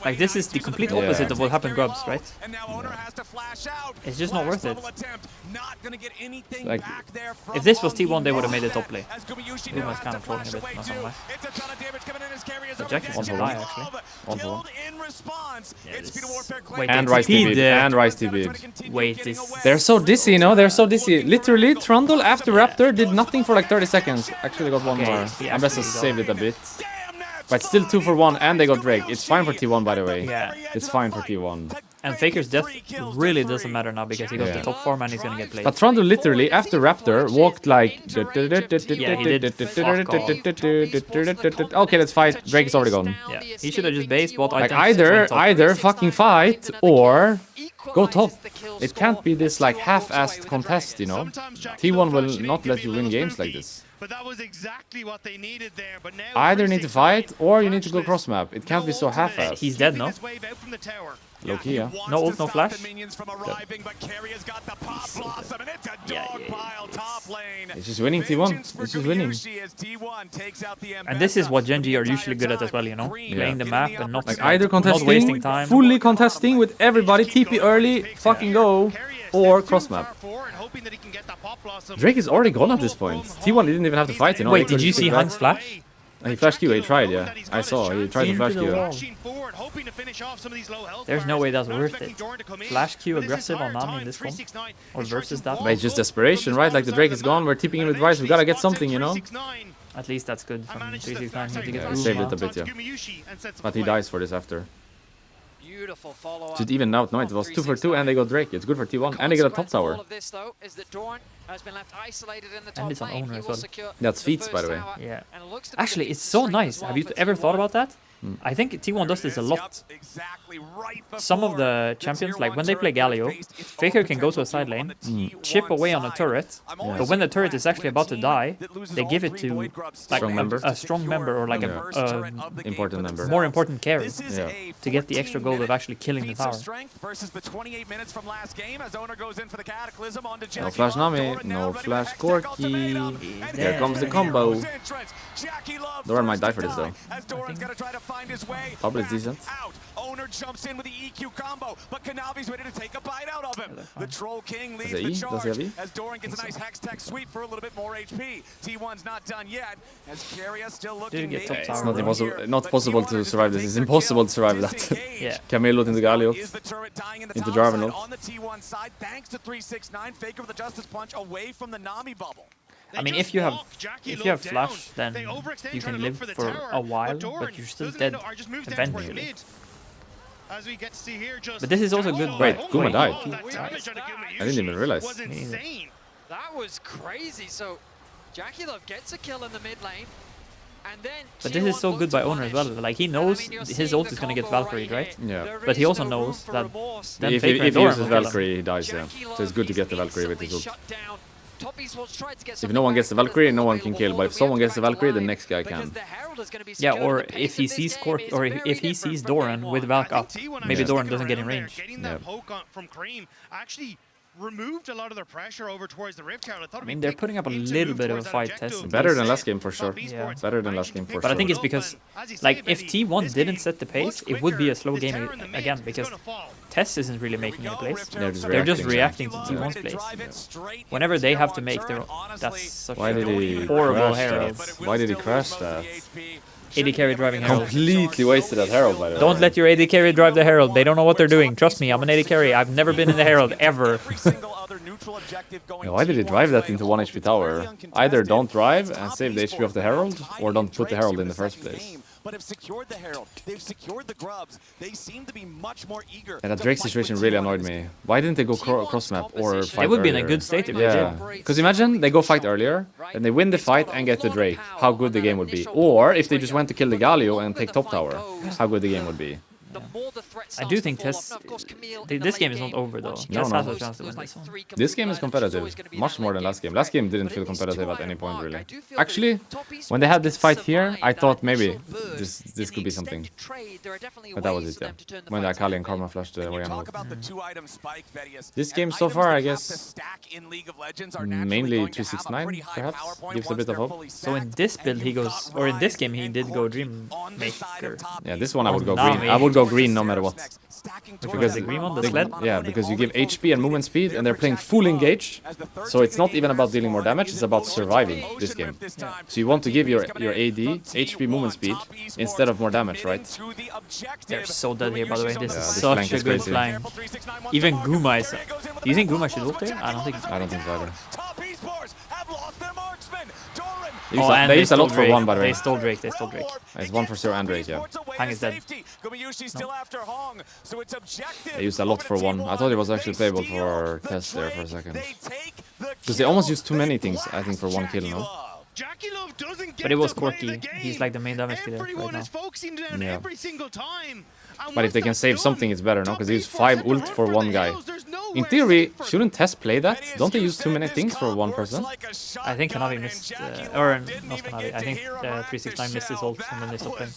Like, this is the complete Yeah. opposite of what happened Grubs, right? And now Owner has to flash out. It's just not Flash worth it. level attempt, not gonna get anything Like, back there from if this was on T1, the they would have made mid. it top lane. As Gumayushi He now was has kind to of trolling a flash bit, away not gonna too. lie. It's a ton of damage coming in as Carry is The over Jack against is on die, Jackie actually. Love. On Killed in response. Yeah, It's Speed of this- Warfare Wait, And it's Rice TP'd, TP'd, and Rice TP'd. Wait, this- They're so dizzy, you know? They're so dizzy. Literally, Trundle after Raptor did nothing for like 30 seconds. Actually got one Okay, more. he Ambessa actually saved it a bit. Damn, that's But still 2 for 1, and they got Drake. Gumayushi It's fine for T1, by the way. Yeah. It's fine for T1. And Faker's death really doesn't matter now because he got Yeah. the top form and he's gonna get played. But Trundle literally, after Raptor, walked like... Yeah, he did fuck off. Okay, let's fight. Drake is already gone. Yeah, he should have just based what Like, items went either top. fucking fight, or go top. It can't be this, like, half-assed contest, you know? Sometimes Jackie T1 Love will actually not give let me you a win little games like spooky, this. But that was exactly what they needed there. But now Either need to 369 fight, or you need to go flashless. cross-map. It can't be so No ultimate. half-assed. He's dead, Keeping no? this wave out from the tower. Low-key, yeah. No ult, no flash? It's just winning T1. It's just winning. And this is what Genji are usually good at as well, you know? Playing the map and not, Like, either not contesting, wasting time. fully contesting with everybody, TP early, fucking go, or cross-map. Drake is already gone at this point. T1 didn't even have to fight, you know? Wait, They did you could see just Heinz pick back. flash? He flashed Q, he tried, yeah. I saw, he tried to Into flash the Q. wall. There's no way that's worth it. Flash Q aggressive on Nami in this one? Or versus that? But it's just desperation, right? Like, the Drake is gone, we're tipping in with Rice, we gotta get something, you know? At least that's good from 369 here to get Yeah, through. saved it a bit, yeah. But he dies for this after. Beautiful follow-up. Just even out, no, it was 2 for 2 and they got Drake. It's good for T1, and they get a top tower. And it's on owner as well. That's feats, by the way. Yeah. Actually, it's so nice. Have you ever thought about that? I think T1 does this a lot. Some of the champions, like when they play Galio, Faker can go to a side lane, chip away on a turret, but when the turret is actually about to die, they give it to like Strong member. a strong member or like a Important member. more important carry Yeah. to get the extra goal of actually killing the tower. No flash Nami, no flash Gorky. Here comes the combo. Doran might die for this though. Probably it's decent. Owner jumps in with the EQ combo, but Kanavi's ready to take a bite out of him. The Troll King leads Does he the E? Does he charge have E? as Doran gets a nice hex tech sweep for a little bit more HP. T1's not done yet as Carrier still looking. get top It's tower, not bro. impossible. Not possible to survive this. It's impossible to survive that. Yeah. Camilo into Galio. Into Jarvan. On the T1 side, thanks to 369, Faker with the Justice Punch away from the Nami bubble. I mean, if you have flash, then you can live for a while, but you're still dead eventually. But this is also good. Wait, by- Guma died. He I didn't even realize. Was insane. That was crazy. So Jackie Love gets a kill in the mid lane. And then But this is T1 so look good to by owner as well. punish. Like he And I knows mean, you're his seeing ult the is gonna get combo Valkyrie, right right? here. Yeah. There But he is also no room knows for that remorse. then If Faker he and Doran uses will kill him. Valkyrie, he dies, yeah. Jackie So it's Love good to is get the Valkyrie with instantly his ult. shut down. Top Esports tried to get If something no one back, gets the but there's Valkyrie, no no one can kill. available But if wall. someone We have gets the to Valkyrie, the back next guy because can. the Herald is gonna be Yeah, secured. or The pace if he of this sees game Scorp, is or very if he different sees from game Doran with one. Valk up, maybe Yeah. Doran doesn't get in range. Getting Yeah. that poke on from Cream actually removed a lot of their pressure over towards the Rift Tower. I mean, they're putting up a little bit of a fight test. Better than last game for sure. Yeah. Better than last game for sure. But I think it's because, like, if T1 didn't set the pace, it would be a slow game again, because Tes isn't really making any plays. They're just reacting to T1's plays. Yeah. Whenever they have to make their own, that's such Why did he horrible crash Herald. that? Why did he crash that? AD carry driving Herald. Completely wasted that Herald, by the way. Don't let your AD carry drive the Herald. They don't know what they're doing. Trust me, I'm an AD carry. I've never been in the Herald, ever. Yeah, why did he drive that into 1 HP tower? Either don't drive and save the HP of the Herald, or don't put the Herald in the first place. But have secured the Herald. They've secured the grubs. They seem to be much more eager. And that Drake situation really annoyed me. Why didn't they go cross map or fight They would be in earlier? a good state if they Yeah, did. because imagine they go fight earlier, and they win the fight and get the Drake. How good the game would be. Or if they just went to kill the Galio and take top tower, how good the game would be. I do think Tes... This game is not over, though. No, Tes no. has a chance to win this one. This game is competitive, much more than last game. Last game didn't feel competitive at any point, really. Actually, when they had this fight here, I thought maybe this could be something. But that was it, yeah. When the Akali and Karma flashed the Orianna. This game so far, I guess, mainly 369, perhaps, gives a bit of hope. So in this build he goes... Or in this game he did go Dream Maker. Yeah, this one I would go Nami. green. I would go green no matter what. Because the green one, the sled? Yeah, because you give HP and movement speed, and they're playing full engage. So it's not even about dealing more damage, it's about surviving this game. So you want to give your AD HP movement speed instead of more damage, right? They're so dead here, by the way. This Yeah, is this such flank a is good crazy. flank. Even Guma is... Do you think Guma should ult there? I don't think so. I don't think so either. Oh, and They used a stole lot for Drake. one, by the way. They stole Drake, they stole Drake. It's 1 for 0 and Drake, yeah. Hang is dead. They used a lot for 1. I thought it was actually playable for Tes there for a second. Because they almost used too many things, I think, for 1 kill, no? But it was Corky. He's like the main damage dealer right now. Yeah. But if they can save something, it's better, no? Because they use 5 ult for 1 guy. In theory, shouldn't Tes play that? Don't they use too many things for 1 person? I think Kanavi missed... or not Kanavi. I think 369 missed his ult and then they stopped him.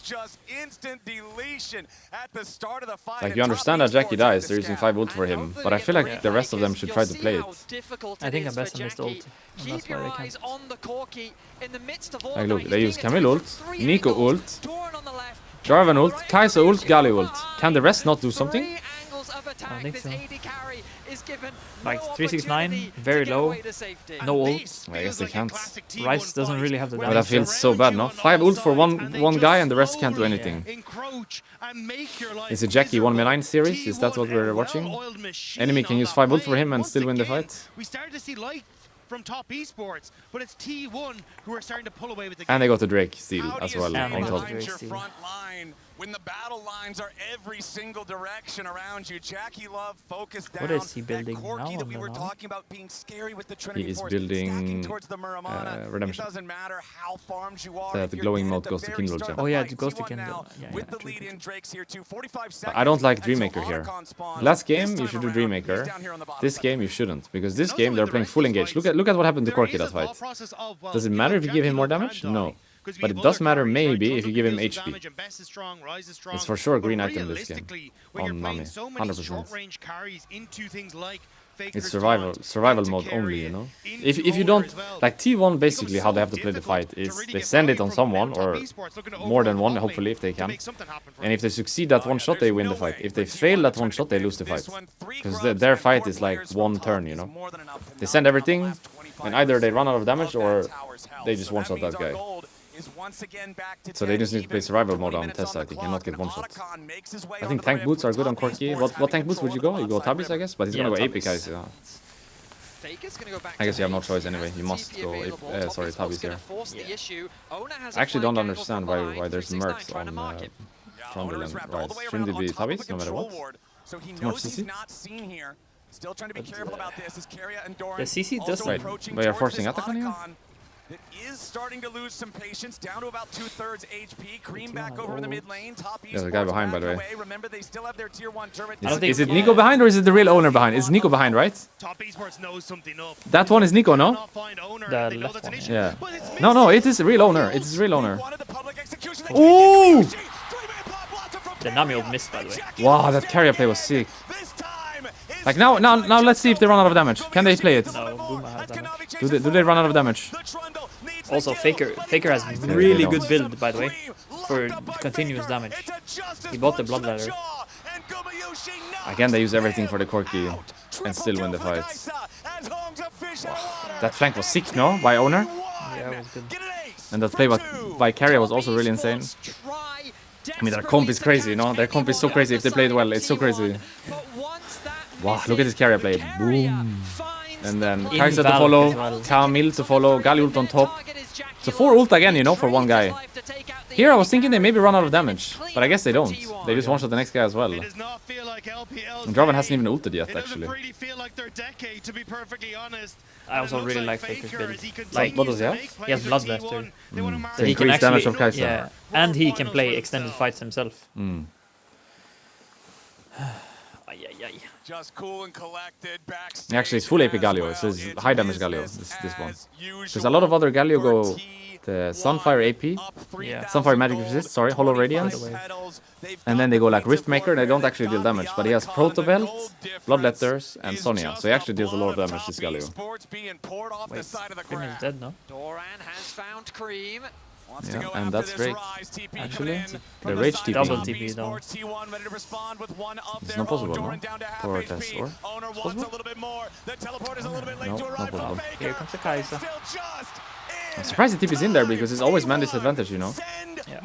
Like, you understand that Jackie dies, they're using 5 ult for him. But I feel like the rest of them should try to play it. I think Ambessa missed ult. And that's why they can't. Like, look, they use Camille ult, Nico ult, Jarvan ult, Kai'Sa ult, Galio ult. Can the rest not do something? I don't think so. Like 369, very low, no ult. I guess they can't. Rice doesn't really have the But damage. that feels so bad, no? 5 ult for one guy and the rest can't do anything. Is it Jackie 1v9 series? Is that what we're watching? Enemy can use 5 ult for him and still win the fight? We started to see light from top esports, but it's T1 who are starting to pull away with the game. And they got the Drake steal as well And on they top. got the Drake steal. When the battle lines are every single direction around you, Jackie Love focused down. What is he building that Corki now that on we the were Nami? talking about being scary with the Trinity He is Force, building stacking towards the Muramana. Redemption. It doesn't matter how farmed you are. The if you're glowing dead mode at goes the to very Kindle start of Gem. Oh the yeah, fight, it goes to T1 Kindle. now Yeah, with yeah, the lead true. in Drakes here too. 45 seconds. I don't like until Dreammaker here. Otacon spawns. Last game This you time should do around, he's Dreammaker. down here on the bottom This left. game you shouldn't, because this game they're playing full engage. Look at what happened to Corki that fight. Does it matter if you give him more damage? No. But it does matter maybe if you give him HP. It's for sure a green item this game on Nami, 100%. It's survival mode only, you know. If you don't like T1, basically how they have to play the fight is they send it on someone or more than one, hopefully if they can. And if they succeed that one shot, they win the fight. If they fail that one shot, they lose the fight. Because their fight is like one turn, you know. They send everything, and either they run out of damage or they just one shot that guy. So they just need to play survival mode on Tes, I think, and not get one shot. I think tank boots are good on Corki. What tank boots would you go? You go Tabis, I guess, but he's gonna go AP guys. Yeah. I guess you have no choice anyway. You must go Tabis here. I actually don't understand why there's mercs on Trundle and Rise. Shouldn't it be Tabis no matter what? Too much CC? Still trying to be careful about this as Keria and Doran The CC does Right, but you're forcing attack on you? That is starting to lose some patience, down to about 2/3 HP. Cream back over in the mid lane. Top There's a guy behind, by the way. Remember, they still have their tier 1 turret. Is it Nico behind or is it the real owner behind? It's Nico behind, right? Top esports knows something up. That one is Nico, no? The left one, Yeah. No, it is the real owner. It's the real owner. Ooh! The Nami ult missed, by the way. Wow, that carrier play was sick. This time, Like now, let's see if they run out of damage. Can they play it? No, Guma has damage. Do they run out of damage? Also, Faker has really good build, by the way, for continuous damage. He bought the Blood Ladder. Again, they use everything for the Corki and still win the fights. That flank was sick, no? By Owner? Yeah, it was good. And that play by Carrier was also really insane. I mean, their comp is crazy, you know? Their comp is so crazy if they play it well. It's so crazy. Wow, look at this Carrier play. Boom. And then Kai'Sa to follow, Camille to follow, Galio ult on top. So 4 ult again, you know, for one guy. Here I was thinking they maybe run out of damage, but I guess they don't. They just one-shot the next guy as well. And Jarvan hasn't even ulted yet, actually. I also really like Faker's build. Like, what does he have? He has Blood Ladder. So he increase damage of Kai'Sa. Yeah, and he can play extended fights himself. Just cool and collected backstage. Actually, it's full AP Galio. It's his high damage Galio, this one. There's a lot of other Galio go the Sunfire AP, Yeah. Sunfire Magic Resist, sorry, Hollow Radiance. And then they go like Riftmaker, and they don't actually deal damage. But he has Proto Belt, Bloodletters, and Sonya. So he actually deals a lot of damage, this Galio. Wait, Cream is dead, no? Doran has found Cream. Yeah, and that's Drake. Actually, the Rage TP. Double TP though. It's not possible, no? For Tes, or? It's possible? No, not possible. Here comes the Kai'Sa. I'm surprised the TP is in there because it's always man disadvantage, you know? Yeah.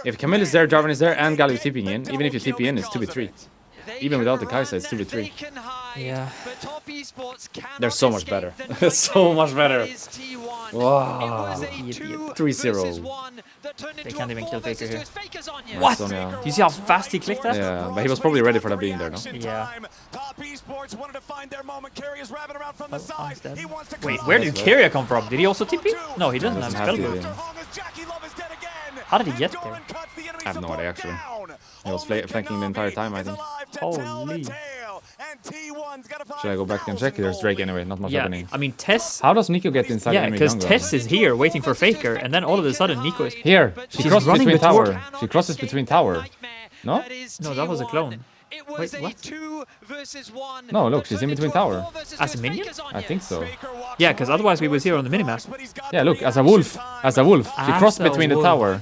If Camille is there, Jarvan is there, and Galio is TPing in, even if you TP in, it's 2v3. Even without the Kai'Sa, it's 2v3. Yeah. They're so much better. So much better. Wow. 3-0. They can't even kill Faker here. What? Do you see how fast he clicked that? Yeah, but he was probably ready for that being there, no? Yeah. Oh, he's dead. Wait, cut where off did the- Kyria come from? Did he also TP? No, he doesn't have Doesn't have spell to, book. yeah. How did he get there? I have no idea, actually. He was flanking the entire time, I think. Holy. Should I go back and check? There's Drake anyway, not much Yeah, happening. I mean, Tes... How does Nico get inside Yeah, enemy because jungle? Tes is here waiting for Faker, and then all of a sudden Nico is... Here, she She's crosses running between toward- tower. She crosses between tower. No? No, that was a clone. Wait, what? No, look, she's in between tower. As a minion? I think so. Yeah, because otherwise we would see her on the minimap. Yeah, look, as a wolf. As a wolf. She As crossed a between the wolf. tower.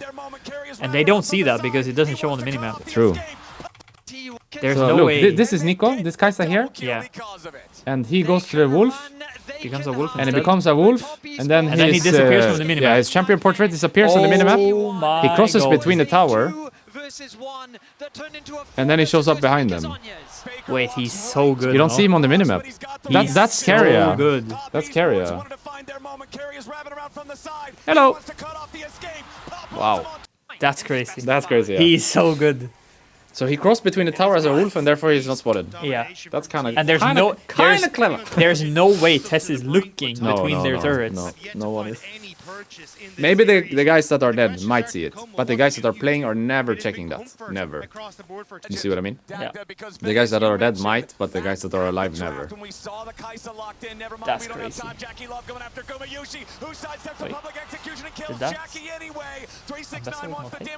And they don't see that because it doesn't show on the minimap. True. There's So no look, way... this is Nico, this Kai'Sa here. Yeah. And he goes to the wolf. Becomes a wolf And it instead. becomes a wolf. And then, And then he disappears from the minimap. Yeah, his champion portrait disappears on the minimap. Oh my He crosses God. between the tower. And then he shows up behind them. Wait, he's so good. You don't no? see him on the minimap. He's That's so Carrier. good. That's Carrier. Hello. Wow. That's crazy. That's crazy, yeah. He's so good. So he crossed between the tower as a wolf and therefore he's not spotted. Yeah. That's kind of... And there's clever. There's no way Tes is looking between their turrets. No one is. Maybe the guys that are dead might see it, but the guys that are playing are never checking that. Never. You see what I mean? Yeah. The guys that are dead might, but the guys that are alive never. That's crazy. Wait. Did that? Ambessa with more hit?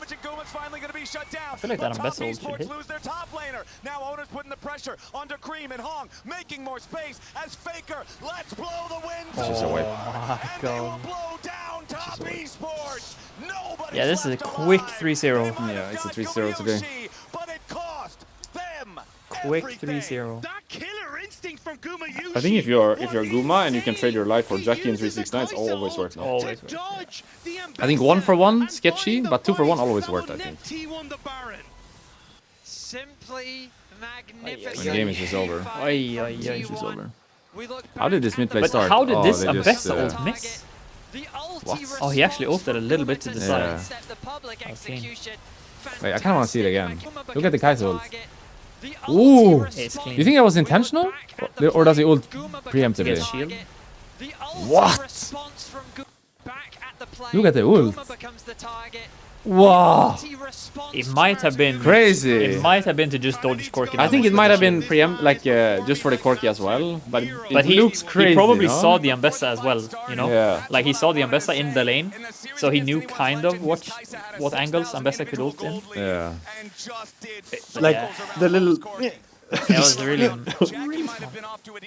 I feel like that Ambessa ult should hit. Now Owner's putting the pressure onto Cream and Hong, making more space as Faker. Let's blow the wind. She's away. Oh my god. Blow down top esports. Nobody Yeah, this is a quick 3-0. Yeah, it's a 3-0 today. But it cost them Quick everything. 3-0. That killer instinct from Guma Yushi. I think if you're Guma and you can trade your life for Jackie and 369, it's always worth it. Always. I think 1 for 1 sketchy, but 2 for 1 always worth it, I think. Simply magnificent. When the game is just over. Oi, oi, oi. It's over. How did this mid play But start? how did this they just, Ambessa ult miss? What? Oh, he actually ulted a little bit to the Yeah. side. Okay. Wait, I kinda wanna see it again. Look at the Kai'Sa ult. Ooh! It's clean. You think that was intentional? Or does he ult preemptively? Gets shield. What? Look at the ult. Wow! It might have been Crazy! It might have been to just dodge Corki. I think it might have been preempt, like just for the Corki as well, but But it looks crazy. he probably no? saw the Ambessa as well, you know? Yeah. Like he saw the Ambessa in the lane, so he knew kind of what angles Ambessa could ult in. Yeah. Like the little. It was really smart.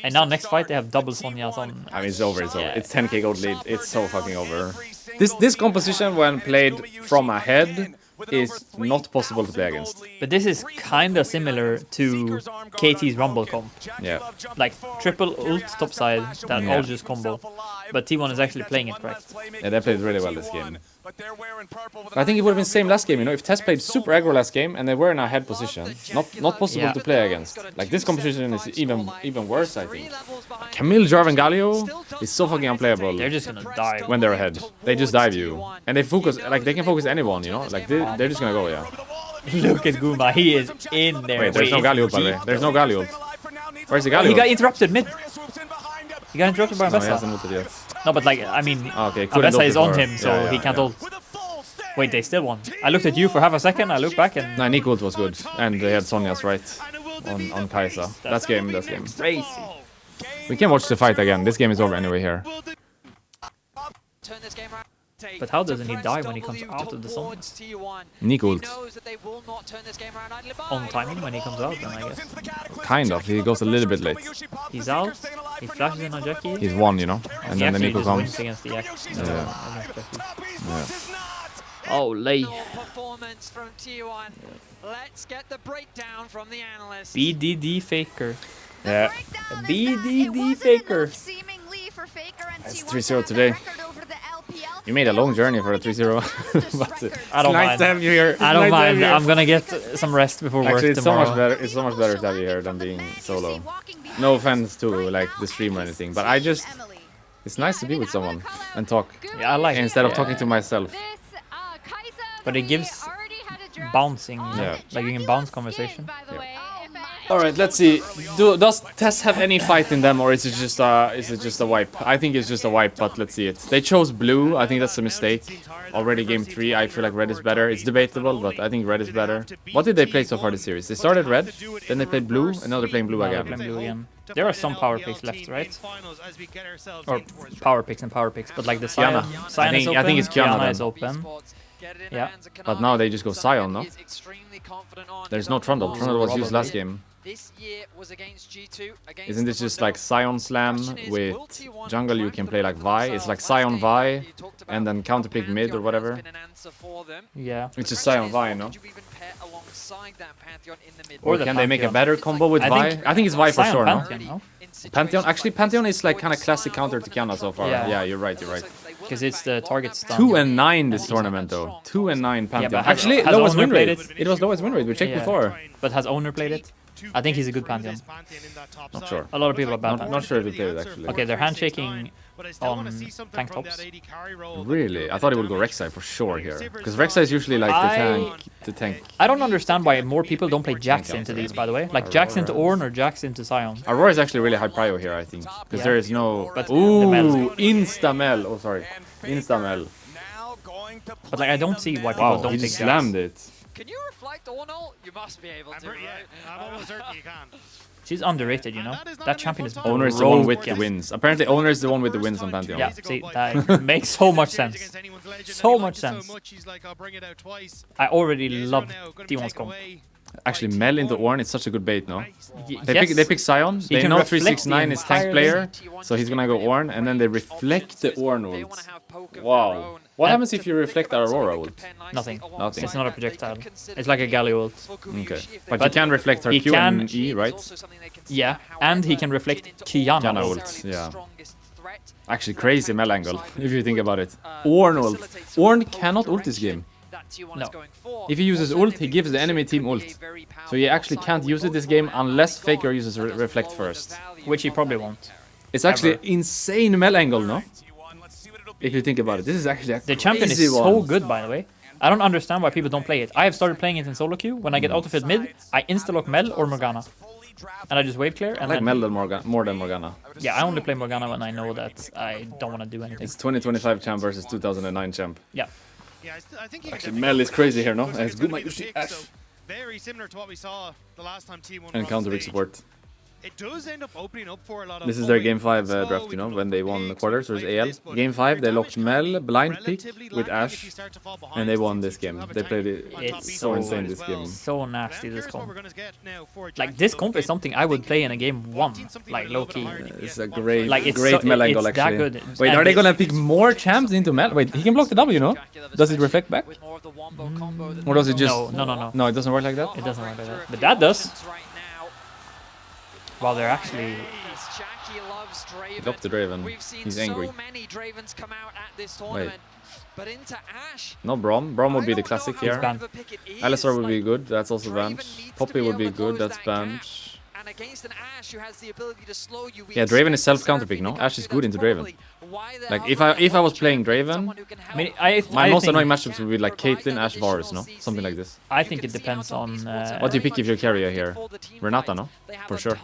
And now next fight they have double Sonya's on. I mean, it's over. It's over. Yeah. It's 10k gold lead. It's so fucking over. This composition, when played from ahead, is not possible to play against. But this is kind of similar to KT's Rumble comp. Yeah. Like triple ult topside, that all just combo. But T1 is actually playing it correct. Yeah, they played really well this game. But I think it would have been same last game, you know, if Tes played super aggro last game and they were in a head position. Not possible to play against. Like, this composition is even worse, I think. Camille, Jarvan, Galio is so fucking unplayable. They're just gonna die. When they're ahead. They just dive you. And they focus, like, they can focus anyone, you know? Like, they're just gonna go, yeah. Look at Goomba, he is in there. Wait, there's no Galio, by the way. There's no Galio. Where's the Galio? He got interrupted mid. He got interrupted by No, he Ambessa. hasn't ulted yet. No, but like, I mean, Okay, Ambessa is on him, so he can't ult. Wait, they still won. I looked at you for half a second, I looked back and... No, Nick ult was good. And they had Sonya's right on Kai'Sa. That's game. Crazy. We can watch the fight again. This game is over anyway here. But how doesn't he die when he comes out of the zone? Nick ult. On timing when he comes out, then I guess. Kind of. He goes a little bit late. He's out, he flashes in on Jackie. He's one, you know. And He then the actually Nico just wins comes. against the X. Yeah. Oh, lay. Performance from T1. Let's get the breakdown from the analyst. BDD Faker. Yeah. BDD Faker. It's 3-0 today. You made a long journey for a 3-0. But I don't nice mind. to have you here. I don't Nice to have mind. you here. I'm gonna get some rest before work Actually, it's so tomorrow. much better. It's so much better to have you here than being solo. No offense to like the stream or anything, but it's nice to be with someone and talk Yeah, I like it. instead of Yeah. talking to myself. But it gives bouncing, you know? Yeah. Like you can bounce conversation. All right, let's see. Does Tes have any fight in them, or is it just a wipe? I think it's just a wipe, but let's see it. They chose blue. I think that's a mistake. Already game 3. I feel like red is better. It's debatable, but I think red is better. What did they play so far this series? They started red, then they played blue, and now they're playing blue Now they're again. playing blue again. There are some power picks left, right? Or power picks and power picks, but like the Sion, Kiana. Sion is open. I think it's Kiana is then. open. Yeah. But now they just go Sion, no? There's no Trundle. Trundle was used last game. This year was against G2. Isn't this just like Sion Slam with jungle? You can play like Vi. It's like Sion Vi and then counterpick mid or whatever. Yeah. It's just Sion Vi, no? Or Or the can they make a Pantheon. better combo with I Vi? think- I think it's Vi for Sion sure, no? Pantheon, no? Pantheon? Actually, Pantheon is like kind of classic counter to Kiana so far. Yeah. Yeah, you're right. Because it's the target stun. 2-9 this tournament though. 2-9 Pantheon. but has- Actually, has lowest Owner win played rate. it? It was lowest win rate. We checked Yeah. before. But has Owner played it? I think he's a good Pantheon. Not sure. A lot of people are bad. Not sure if he played it actually. Okay, they're handshaking on tank tops. Really? I thought he would go Rek'Sai for sure here. Because Rek'Sai is usually like the tank. I don't understand why more people don't play Jax into these, by the way. Like Jax into Ornn or Jax into Sion. Aurora is actually really high prio here, I think. Because Yeah. there is no... But the Ooh, Mel. Insta-Mel. Oh, sorry. Insta-Mel. But like I don't see why people Wow, don't he pick just Jax. slammed it. Can you reflect Ornal? You must be able to, right? I'm almost certain you can. She's underrated, you know? That champion is Owner is the one with the broken. wins. Apparently, Owner is the one with the wins on Pantheon. Yeah, see, that makes so much sense. So much sense. I already love T1's comp. Actually, Mel into Ornn is such a good bait, no? Yes. They pick Sion. They can know reflect 369 the is tank entire player, so he's gonna go Ornn, and then they reflect the Ornn ult. Wow. What happens if you reflect our Aurora ult? Nothing. Nothing. It's not a projectile. It's like a Galio ult. Okay. But you can reflect her he Q can- and E, right? Yeah, and he can reflect Kiana Kiana ult. ult, yeah. Actually, crazy Mel angle, if you think about it. Ornn ult. Ornn cannot ult this game. No. If he uses ult, he gives the enemy team ult. So he actually can't use it this game unless Faker uses reflect first. Which he probably won't. It's actually insane Mel angle, no? If you think about it, this is actually a The champion is crazy so one. good, by the way. I don't understand why people don't play it. I have started playing it in solo queue. When I get autofit mid, I insta-lock Mel or Morgana. And I just wave clear I and like then... Mel than more than Morgana. Yeah, I only play Morgana when I know that I don't want to do anything. It's 2025 champ versus 2009 champ. Yeah. Yeah, I think Actually, Mel is crazy here, no? And it's good Yushi Ash. Very similar to what we saw the last time T1 And counter big support. it does end up opening up for a lot of. This is their Game 5 draft, you know, when they won the quarters versus AL. Game 5, they locked Mel, blind pick with Ash, and they won this game. They played it. It's so insane this game. So nasty, this comp. Like, this comp is something I would play in a game 1, like, low-key. It's a great, Like, it's great so, Mel angle, it's actually. that good. Wait, And are they gonna pick more champs into Mel? Wait, he can block the W, no? Does it reflect back? Or does it just... No. No, it doesn't work like that? It doesn't work like that. But that does. Well, they're actually... Drop the Draven. He's angry. Wait. But into Ash. No Braum. Braum would be the classic here. banned. Alistar would be good. That's also banned. Poppy would be good. That's banned. And against an Ash who has the ability to slow you, Yeah, Draven is self-counter pick, no? Ash is good into Draven. Like, if I was playing Draven, I mean, my most think, annoying matchups would be like Caitlyn, Ash, Varus, no? Something like this. I think it depends on... What do you pick if you're carrier here? Renata, no? For sure.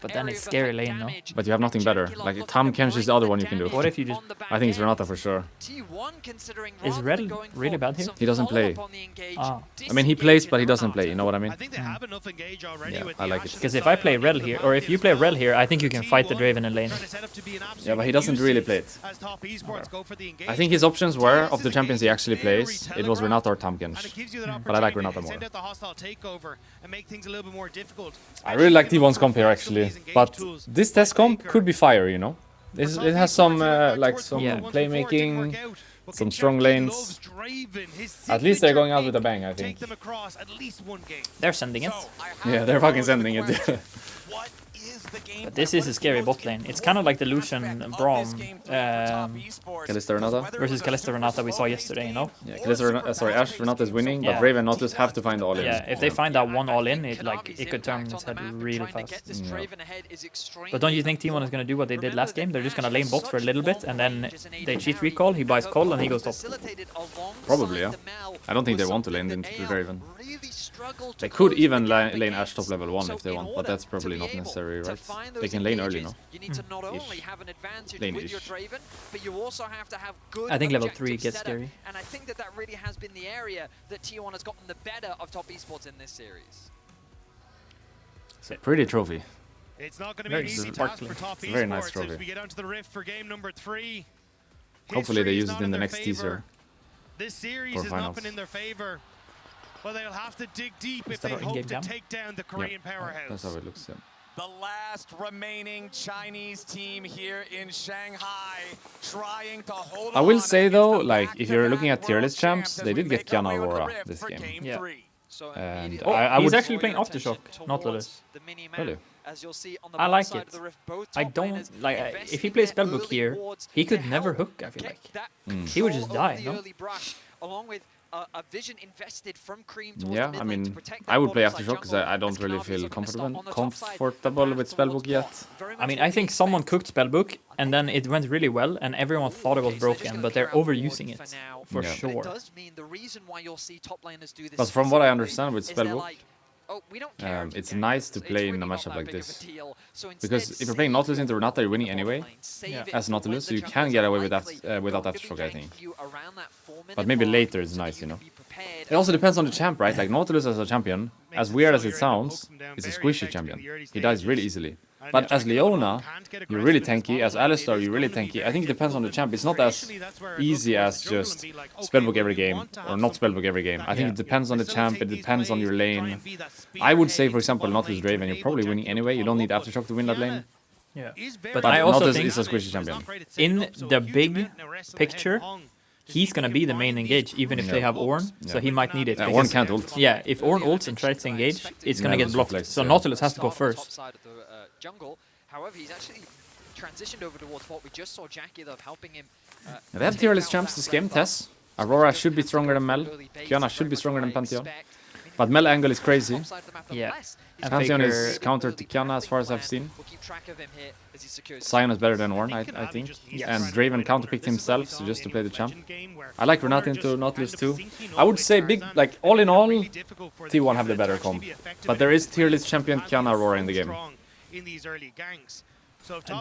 But then it's scary lane, no? But you have nothing better. Like, Tam Kench is the other one you can do. What if you just... I think it's Renata for sure. Is Red really bad here? He doesn't play. Ah. I mean, he plays, but he doesn't play. You know what I mean? I think they have enough engage already. Yeah, with I the like Ashes it. Because if I play Rel here, or if you play Rel here, I think you can fight the Draven in lane. Yeah, but he doesn't really play it. As top esports go for the engage. I think his options were, of the champions he actually plays, it was Renata or Tam Kench. But I like Renata more. Send out the hostile takeover and make things a little bit more difficult. I really like T1's comp here, actually. But this test comp could be fire, you know? It has some, like, some playmaking, some strong lanes. At least they're going out with a bang, I think. They're sending it. Yeah, they're fucking sending it. But this is a scary bot lane. It's kind of like the Lucian Braum Kalista Renata? versus Kalista Renata we saw yesterday, you know? Yeah, Kalista, sorry, Ash Renata is winning, but Yeah. Raven Nautilus have to find the all-in. Yeah, if they find that one all-in, it could turn its head really fast. But don't you think T1 is going to do what they did last game? They're just going to lane bot for a little bit, and then they cheat recall, he buys Cole, and he goes top. Probably, yeah. I don't think they want to lane into the Draven. They could even lane Ash top level 1 if they want, but that's probably not necessary, right? They can lane early, no? You need to not only have an advantage Lane with your ish. Draven, but you also have to have good I think level 3 objective gets setup. scary. And I think that really has been the area that T1 has gotten the better of top esports in this series. It's a pretty trophy. It's not going to be an easy task for top It's a very nice esports trophy. as we get onto the Rift for game number 3. Hopefully they History use is it not in the their next favor. teaser. This series for is finals. not been in their favor. Well, they'll have to dig deep if that they our hope in-game to cam? take down the Korean powerhouse. That's how it looks, yeah. The last remaining Chinese team here in Shanghai trying to hold I will on say against though, the like, if you're looking at back-to-back tier list world champs, champs they as we did get make our Kiana way on the Aurora Rift this for game. Yeah. 3. So And immediately I he's would... actually playing Aftershock, not Lewis. the mini-map, Really? as you'll see on the I bottom like side it. of the Rift, both I top don't laners like investing if he plays their Spellbook early here, wards he could to never help hook. I feel like protect that he would just control die. of No, the early brush, along with a vision invested from Cream towards Yeah, the I mid lane to mean, protect I that would play bottom side Aftershock because jungle, I don't as really Knavi is feel looking to start on the top side, comfortable the with path Spellbook towards yet. bot. Very I much mean, what I we think someone expect. cooked Spellbook and then it went really well, and everyone thought it was Okay, so they're just broken, gonna but they're clear out the overusing ward it for now. for Yeah. But sure. it does mean the reason why you'll see top laners do this But from what I specifically understand with is they're Spellbook, like, oh, we don't care if it's you nice to gank us. play It's in a really matchup not like that big of this. a deal. So because instead, if you're playing save Nautilus it into for Renata, you're the winning bottom anyway lane. Save Yeah. it as for Nautilus, when so the you jungles can get are away with likely. that without Don't give the Aftershock, I gank think. you around that 4-minute But maybe mark later is so that nice, you know. can be prepared. It also depends on the champ, right? Like Nautilus as a champion, as weird as it sounds, is a squishy champion. He dies really easily. But as Leona, you're really tanky. As Alistar, you're really tanky. I think it depends on the champ. It's not as easy as just Spellbook every game, or not Spellbook every game. I think it depends on the champ, it depends on your lane. I would say, for example, Nautilus Draven, you're probably winning anyway. You don't need Aftershock to win that lane. Yeah, But I also Nautilus think is a squishy champion. in the big picture, he's gonna be the main engage, even if they have Ornn. So Yeah. he might need it. Ornn because- can't ult. Yeah, if Ornn ults and tries to engage, it's gonna Yeah, get that's blocked. reflex, So yeah. Nautilus has to go Start on the top first. side of the jungle. However, he's actually transitioned over towards bot. We just saw Jackie though helping him. They have tier list champs this game, Tes. Aurora should be stronger than Mel. Kiana should be stronger than Pantheon. But Mel angle is crazy. Yeah. And Pantheon Faker, is counter to Kiana as far as I've seen. We'll keep track of him here as he secures. Sion is better than Ornn, I think. And Draven counterpicked himself, so just to play the champ. I like Renata into Nautilus too. I would say big, like all in all, T1 have the better comp. But there is tier list champion Kiana Aurora in the game.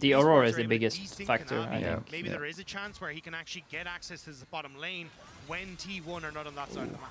The Aurora is the biggest factor, I Yeah. think. Maybe there is a chance where he can actually get access to the bottom lane when T1 are not on that side of the map.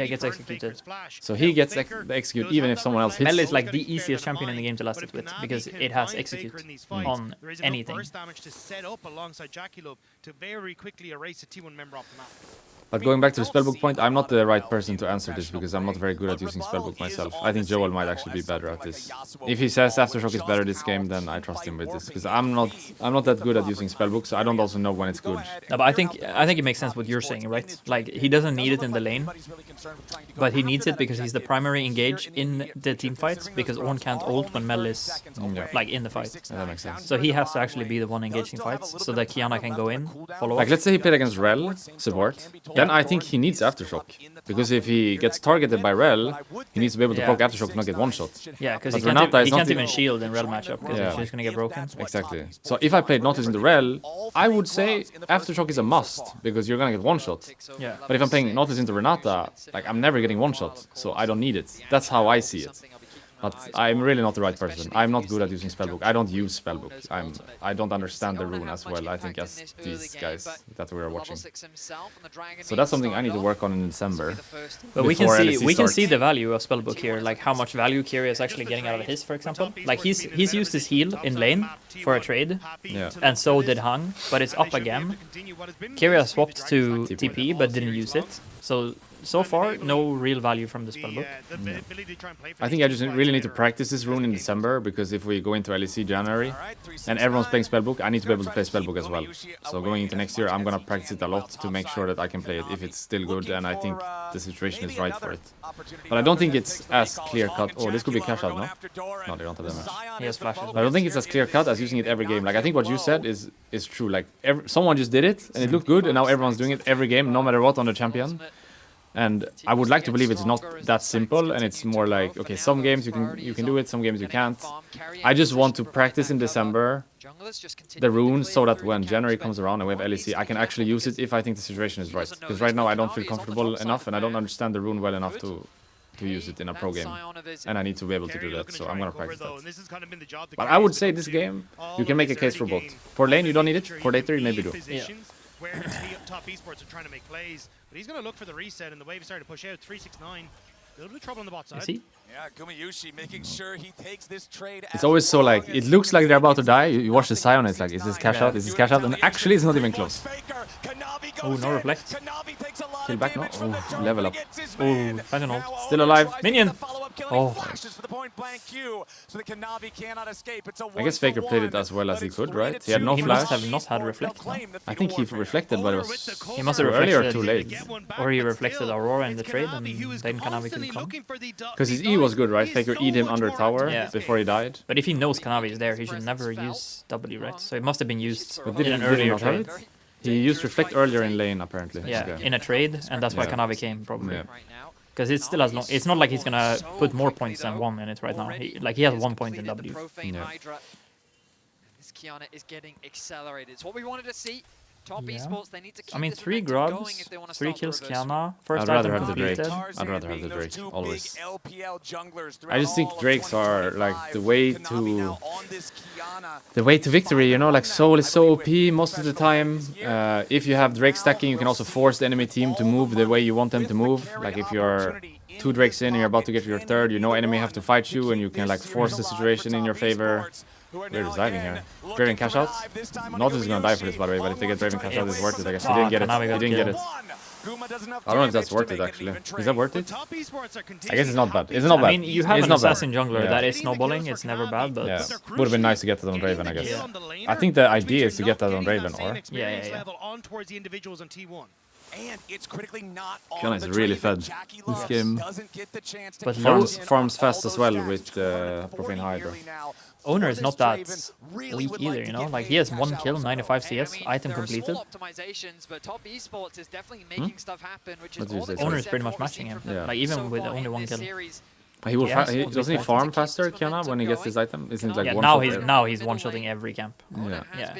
Yeah, gets executed. So he gets the execute even if someone else hits. Mel is like the easiest champion in the game to last it with because it has execute on anything. Burst damage to set up alongside Jackie Love to very quickly erase a T1 member off the map. But going back to the spellbook point, I'm not the right person to answer this because I'm not very good at using spellbook myself. I think Joel might actually be better at this. If he says Aftershock is better this game, then I trust him with this because I'm not that good at using spellbook, so I don't also know when it's good. No, but I think it makes sense what you're saying, right? Like he doesn't need it in the lane, but he needs it because he's the primary engage in the team fights because Ornn can't ult when Mel is like in the fight. Yeah, that makes sense. So he has to actually be the one engaging fights so that Kiana can go in, follow Like up. let's say he played against Rel support, then I think he needs Aftershock. Because if he gets targeted by Rel, he needs to be able to poke Aftershock to not get one shot. Yeah, because he Renata is can't not even shield in Rel matchup because Yeah. she's gonna get broken. Exactly. So if I played Nautilus in the Rel, I would say Aftershock is a must because you're gonna get one shot. Yeah. But if I'm playing Nautilus into Renata, like I'm never getting one shot, so I don't need it. That's how I see it. But I'm really not the right person. I'm not good at using spellbook. I don't use spellbook. I don't understand the rune as well, I think, as these guys that we are watching. So that's something I need to work on in December. But we can before see LEC starts. the value of spellbook here, like how much value Kyria is actually getting out of his, for example. Like he's used his heal in lane for a trade, Yeah. and so did Hung, but it's up again. Kyria swapped to TP but didn't use it. So far, no real value from the spellbook. I think I just really need to practice this rune in December because if we go into LEC January and everyone's playing spellbook, I need to be able to play spellbook as well. So going into next year, I'm gonna practice it a lot to make sure that I can play it if it's still good and I think the situation is right for it. But I don't think it's as clear cut. Oh, this could be cash out, no? No, they don't have damage. He has flashes. I don't think it's as clear cut as using it every game. Like I think what you said is true. Like someone just did it and it looked good, and now everyone's doing it every game, no matter what, on the champion. And I would like to believe it's not that simple, and it's more like, okay, some games you can do it, some games you can't. I just want to practice in December the runes so that when January comes around and we have LEC, I can actually use it if I think the situation is right. Because right now I don't feel comfortable enough and I don't understand the rune well enough to use it in a pro game. And I need to be able to do that, so I'm gonna practice that. But I would say this game, you can make a case for both. For lane, you don't need it. For later, you maybe do. Yeah. Where top esports are trying to make plays, but he's going to look for the reset, and the wave is starting to push out. 369, a little bit of trouble on the bot side. Is he? Yeah, Gumayushi making sure he takes this trade. It's always so like, it looks like they're about to die. You watch the Sion, it's like, is this cash out? Is this cash out? And actually, it's not even close. Oh, no reflect. Kill back, no? Oh, level up. Oh, I don't know. Still alive. Minion. Oh. I guess Faker played it as well as he could, right? He had no He flash. must have not had reflect. No? I think he reflected, but it was He must have too early or reflected, too late. or he reflected Aurora in the trade, and then Kanavi could come. Because his E was good, right? Faker E'd him under tower Yeah. before he died. But if he knows Kanavi is there, he should never use W, right? So it must have been used But in did an he earlier not have trade. it? He used reflect earlier in lane, apparently. Yeah, Okay. in a trade, and that's why Yeah. Kanavi came, probably. Yeah. Because it's still as long. It's not like he's gonna put more points than 1 in it right now. He has 1 point in W. Yeah. This Kiana is getting accelerated. It's what we wanted to see. Top Yeah. esports, they need to keep I mean, this 3 momentum going grubs, if they want to 3 start the kills reversal. Kiana. First I'd rather item have the Drake. completed. I'd rather have the Drake, always. I I just think Drakes are like the way to victory, you know, like Soul is so OP most of the time. If you have Drake stacking, you can also force the enemy team to move the way you want them to move. Like if you're 2 Drakes in and you're about to get your 3rd, you know enemy have to fight you and you can like force the situation in your favor. We're just diving here. Draven cash out. Nautilus is gonna die for this, by the way, but if they get Draven cash out, it's worth it. I guess he didn't get it. He didn't get it. I don't know if that's worth it, actually. Is that worth it? I guess it's not bad. It's not bad. I mean, you have It's an not bad. assassin jungler Yeah. that is snowballing. It's never bad, but Yeah, would have been nice to get that on Draven, I guess. I think the idea is to get that on Draven, or? Yeah. On towards the individuals on T1. And it's critically not Kiana on is the really Draven. fed Jackie this Loves game. doesn't get the chance to But keep Farms- in farms on fast all as well those with, stacks. Profane Hydra. Owner is not that Draven really weak would either, like you to know? get Like, he has 1 things kill, out. 95 CS, And item there are completed. small optimizations, but Top esports is definitely making stuff happen, which is What did you all say, that sorry? Owner can is be pretty said much for what we've matching seen him. from them Yeah. Like, even so with far only in 1 this kill. series. He will Yeah. doesn't he farm faster, Kiana, when he gets his item? Isn't it like Yeah, one now shot he's there? one-shotting every camp. Yeah. Yeah.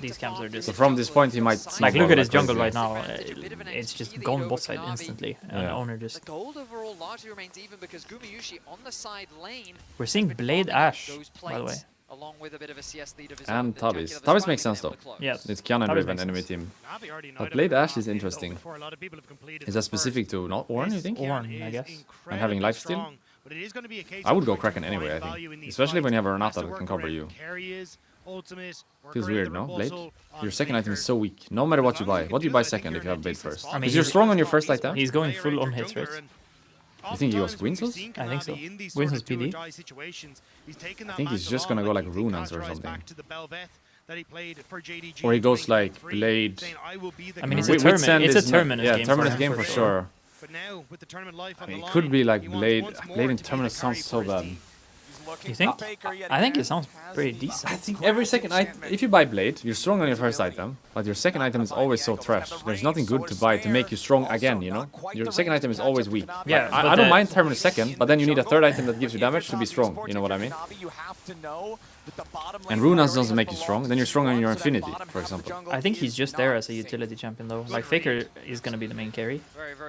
These camps are just- So from this point, he might Like, snowball look at his like jungle crazy. right now. It's just gone bot side instantly. And Yeah. Owner The just... gold overall largely remains even because Gumayushi on the side lane. We're seeing has been Blade farming Ash, those by the way. plates, along with a bit of a CS lead of his And own, that Tabis. Jackie Loves Tabis finally makes sense, been able though. to close. Yes. It's Kiana That driven makes enemy sense. team. Navi already know But that Blade we're Ash is not in interesting. though before a lot of people have completed Is the that specific to not Ornn, you think? Ornn, I guess. And having incredibly lifesteal? strong, but it is going to be a case I would of go trying to Kraken find anyway, I value in think. these Especially when you have a fights. Renata Has to that can work cover around you. carries, ultimate. Feels weird, no? Blade? Your second item is so weak. No matter what you buy. What do you buy second if you have Blade first? I mean, Because you're strong on your first item. He's going full on hits, right? You think he goes Quinsos? I think so. Quinsos PD. I think he's just gonna go like Runans or something. Or he goes like Blade. I mean, it's a Terminus yeah, game. Terminus game for sure. But now, with the tournament life on I mean, the it could line, be like he wants Blade. once more Blade in to be the Terminus carry sounds so for his bad. team. You think? I think it sounds pretty decent. I think every second item, if you buy Blade, you're strong on your first item, but your second item is always so trash. There's nothing good to buy to make you strong again, you know? Your second item is always weak. Yeah, Like, I don't mind Terminus second, but then you need a third item that gives you damage to be strong, you know what I mean? And Runans doesn't make you strong, then you're strong on your Infinity, for example. I think he's just there as a utility champion though. Like Faker is gonna be the main carry.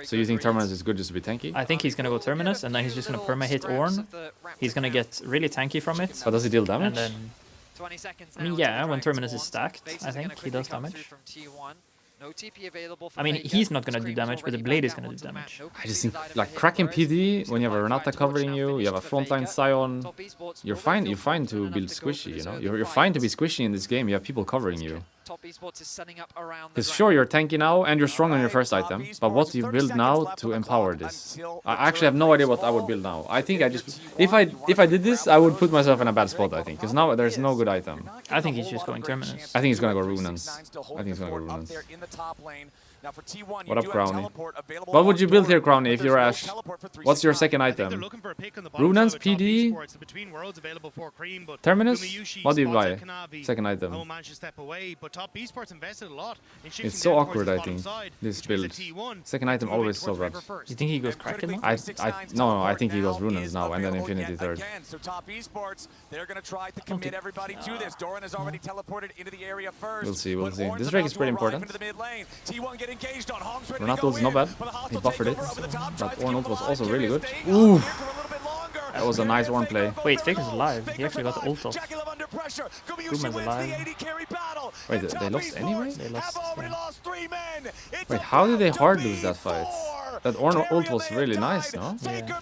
So you think Terminus is good just to be tanky? I think he's gonna go Terminus and then he's just gonna perma hit Ornn. He's gonna get really tanky from it. But does he deal And damage? then, I mean, yeah, when Terminus is stacked, I think he does damage. I mean, he's not gonna do damage, but the Blade is gonna do damage. I just think, like, cracking PD, when you have a Renata covering you, you have a frontline Scion, you're fine to build squishy, you know? You're fine to be squishy in this game, you have people covering you. Because sure, you're tanky now, and you're strong on your first item, but what do you build now to empower this? I actually have no idea what I would build now. I think I just... If I did this, I would put myself in a bad spot, I think, because now there's no good item. I think he's just going Terminus. I think he's gonna go Runans. I think he's gonna go Runans. What up, Crowny? What would you build here, Crowny, if you're Ash? What's your second item? Runans, PD, Terminus? What do you buy? Second item. It's so awkward, I think, this build. Second item always so bad. You think he goes Kraken now? No, I think he goes Runans now, and then Infinity third. So top esports, they're going to try to commit everybody to this. Doran has already teleported into the area first. We'll see, we'll see. This break is pretty important. Renato was not bad. He buffered it. But Ornn ult was also really good. Ooh! That was a nice Ornn play. Wait, Faker's alive. He actually got the ult off. Guma's alive. Wait, they lost anyway? They lost, yeah. Wait, how did they hard lose that fight? That Ornn ult was really nice, no? Yeah.